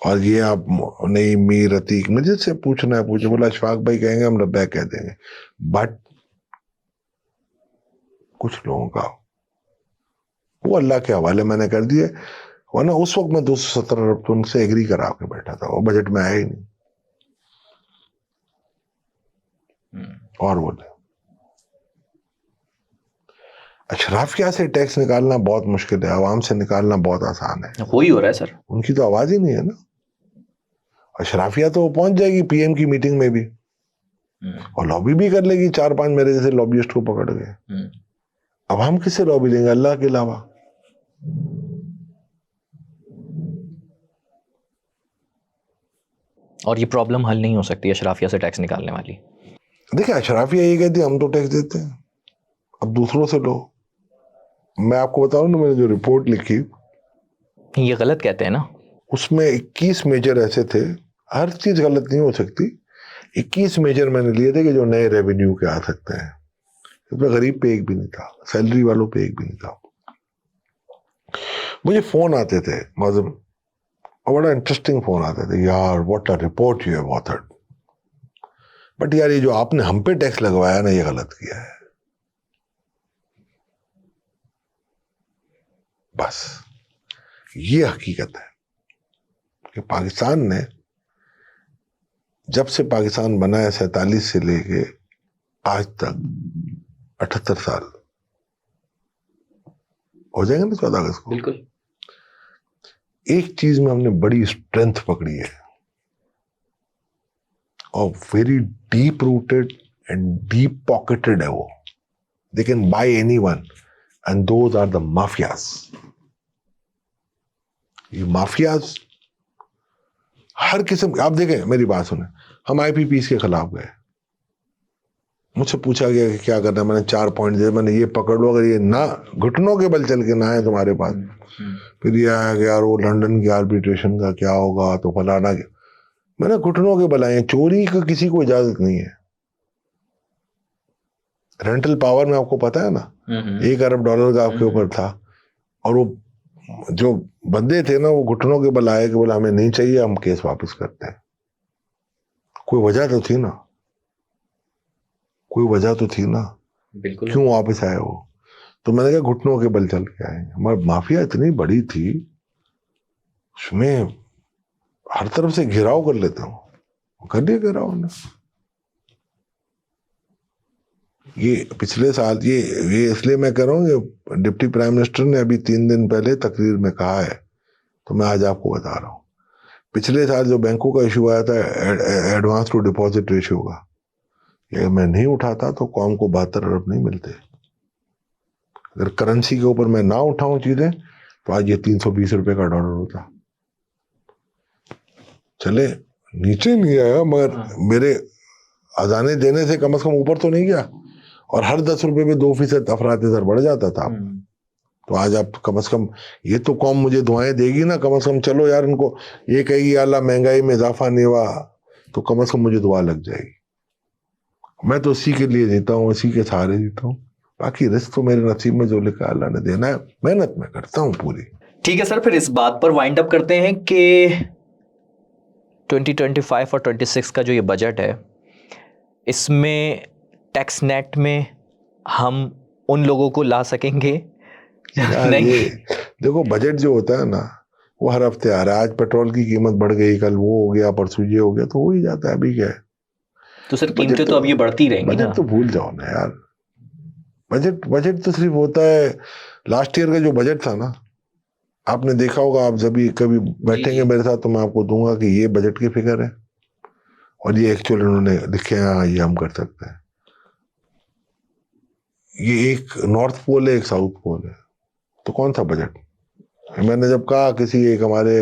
और ये आप नहीं मीर अतीक मुझे से पूछना है, पूछे, बोला अशफाक भाई कहेंगे हम लब्बैक कह देंगे। बट कुछ लोगों का वो अल्लाह के हवाले मैंने कर दिए, वरना उस वक्त मैं 270 अरब तो उनसे एग्री करा के बैठा था, वो बजट में आया ही नहीं। और बोले अशराफिया से टैक्स निकालना बहुत मुश्किल है, आवाम से निकालना बहुत आसान है। हो ही हो रहा है सर। उनकी तो आवाज ही नहीं है ना। अशराफिया तो पहुंच जाएगी पीएम की मीटिंग में भी और लॉबी भी कर लेगी, 4-5 मेरे जैसे लॉबिस्ट को पकड़ गए। अब हम किससे लॉबी लेंगे अल्लाह के अलावा? और ये प्रॉब्लम हल नहीं हो सकती अशराफिया से टैक्स निकालने वाली। देखिए अशराफिया ये कहती है हम तो टैक्स देते हैं, अब दूसरों से लो। मैं आपको बताऊं ना, मैंने जो रिपोर्ट लिखी ये गलत कहते हैं ना, उसमें 21 मेजर ऐसे थे, हर चीज गलत नहीं हो सकती। 21 मेजर मैंने लिए थे कि जो नए रेवेन्यू के आ सकते हैं। इसमें गरीब पे एक भी नहीं था, सैलरी वालों पे एक भी नहीं था। मुझे फोन आते थे मौजूद, और बड़ा इंटरेस्टिंग फोन आते थे, यार what a report you have authored, but यार ये जो आपने हम पे टैक्स लगवाया ना, ये गलत किया है। बस ये हकीकत है कि पाकिस्तान ने जब से पाकिस्तान बना है 47 से लेके आज तक 78 साल हो जाएंगे ना 14 अगस्त को। बिल्कुल। एक चीज में हमने बड़ी स्ट्रेंथ पकड़ी है और very deep rooted and deep pocketed है वो। They can buy anyone and those are the mafias. ये माफियाज हर किस्म, आप देखें मेरी बात सुने, हम आईपीपीस के खिलाफ गए, मुझसे पूछा गया कि क्या करना है, मैंने 4 पॉइंट दिए, मैंने ये पकड़ लो, अगर ये ना घुटनों के बल चल के ना है तुम्हारे पास, फिर ये आया कि यार वो लंदन की आर्बिट्रेशन का क्या होगा, तो फलाना क्या। मैंने घुटनों के बल आए, चोरी का किसी को इजाजत नहीं है। रेंटल पावर में आपको पता है ना, $1 अरब का आपके ऊपर था, और वो जो बंदे थे ना वो घुटनों के बल आए कि बोला हमें नहीं चाहिए, हम केस वापस करते हैं। कोई वजह तो थी ना, कोई वजह तो थी ना, बिल्कुल। क्यों वापस आए वो? तो मैंने कहा घुटनों के बल चल के आए। हमारी माफिया इतनी बड़ी थी, उसमें हर तरफ से घेराव कर लेता हूँ, कर लिया घेराव ने। ये पिछले साल ये इसलिए मैं कह रहा हूँ, ये डिप्टी प्राइम मिनिस्टर ने अभी 3 दिन पहले तकरीर में कहा है, तो मैं आज आपको बता रहा हूँ। पिछले साल जो बैंकों का इशू आया था एडवांस टू डिपॉजिट रेशियो का, ये मैं नहीं उठाता तो कौम को 72 अरब नहीं मिलते। अगर करेंसी के ऊपर मैं ना उठाऊं चीजें तो आज ये 320 रुपए का डॉलर होता। चले नीचे नहीं आया, मगर मेरे अजाने देने से कम ऊपर तो नहीं गया, और हर 10 रुपए पे 2% अफरात-ए-ज़र बढ़ जाता था। तो आज आप कम से कम ये तो कौम मुझे दुआएं देगी ना, कम से कम चलो यार, इनको ये कहेगी अल्लाह महंगाई में इजाफा नहीं हुआ, तो कम से कम मुझे दुआ लग जाएगी। मैं तो उसी के लिए जीता हूँ, उसी के सहारे जीता हूँ। बाकी रिस्क तो मेरे नसीब में जो लिखा अल्लाह ने देना है, मेहनत मैं करता हूँ पूरी। ठीक है सर, फिर इस बात पर वाइंड अप करते हैं कि 2025 और 26 का जो ये बजट है, इसमें टैक्स नेट में हम उन लोगों को ला सकेंगे नहीं? ये देखो बजट जो होता है ना, वो हर हफ्ते आ रहा है। आज पेट्रोल की कीमत बढ़ गई, कल वो हो गया, परसों ये हो गया, तो हो ही जाता है। अभी क्या है, तो सर कीमतें तो अब ये बढ़ती रहेंगी ना। बजट तो भूल जाओ ना यार, बजट तो सिर्फ होता है, लास्ट ईयर का जो बजट था ना, आपने देखा होगा, आप जब भी कभी बैठेंगे मेरे साथ तो मैं आपको दूंगा कि ये बजट की फिगर है और ये एक्चुअल इन्होंने लिखे हैं, हाँ ये हम कर सकते हैं। ये एक नॉर्थ पोल है, एक साउथ पोल है, तो कौन सा बजट? मैंने जब कहा किसी एक हमारे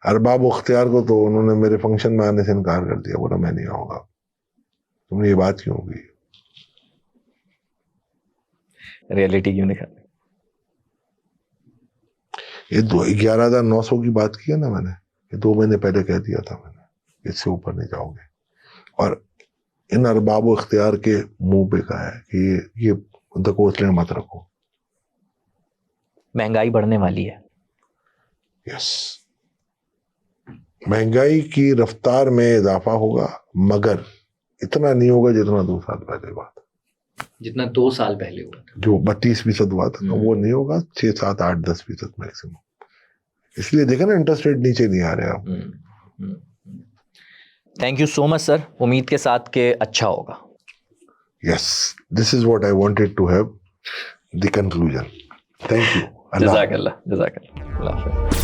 अरबाब अख्तियार को, तो उन्होंने मेरे फंक्शन में आने से इनकार कर दिया, बोला मैं नहीं आऊंगा। तुमने ये बात क्यों की? रियलिटी क्यों दिखाते? ये 11,900 की बात की है ना मैंने, ये 2 महीने पहले कह दिया था मैंने, इससे ऊपर नहीं जाओगे। और इन अरबाब इख्तियार के मुंह पे कहा है कि ये दकोसले मत रखो। महंगाई बढ़ने वाली है। यस, महंगाई की रफ्तार में इजाफा होगा, मगर इतना नहीं होगा जितना 2 साल पहले हुआ था, जितना 2 साल पहले हुआ था। जो 32% हुआ था वो नहीं होगा, 6, 7, 8, 10% मैक्सिमम। इसलिए देखा ना, इंटरेस्ट रेट नीचे नहीं आ रहे अब। Thank you so much sir, उम्मीद के साथ कि अच्छा होगा। Yes, this is what I wanted to have the conclusion. Thank you. जज़ाकल्लाह, जज़ाकल्लाह। अल्लाह हाफ़िज़।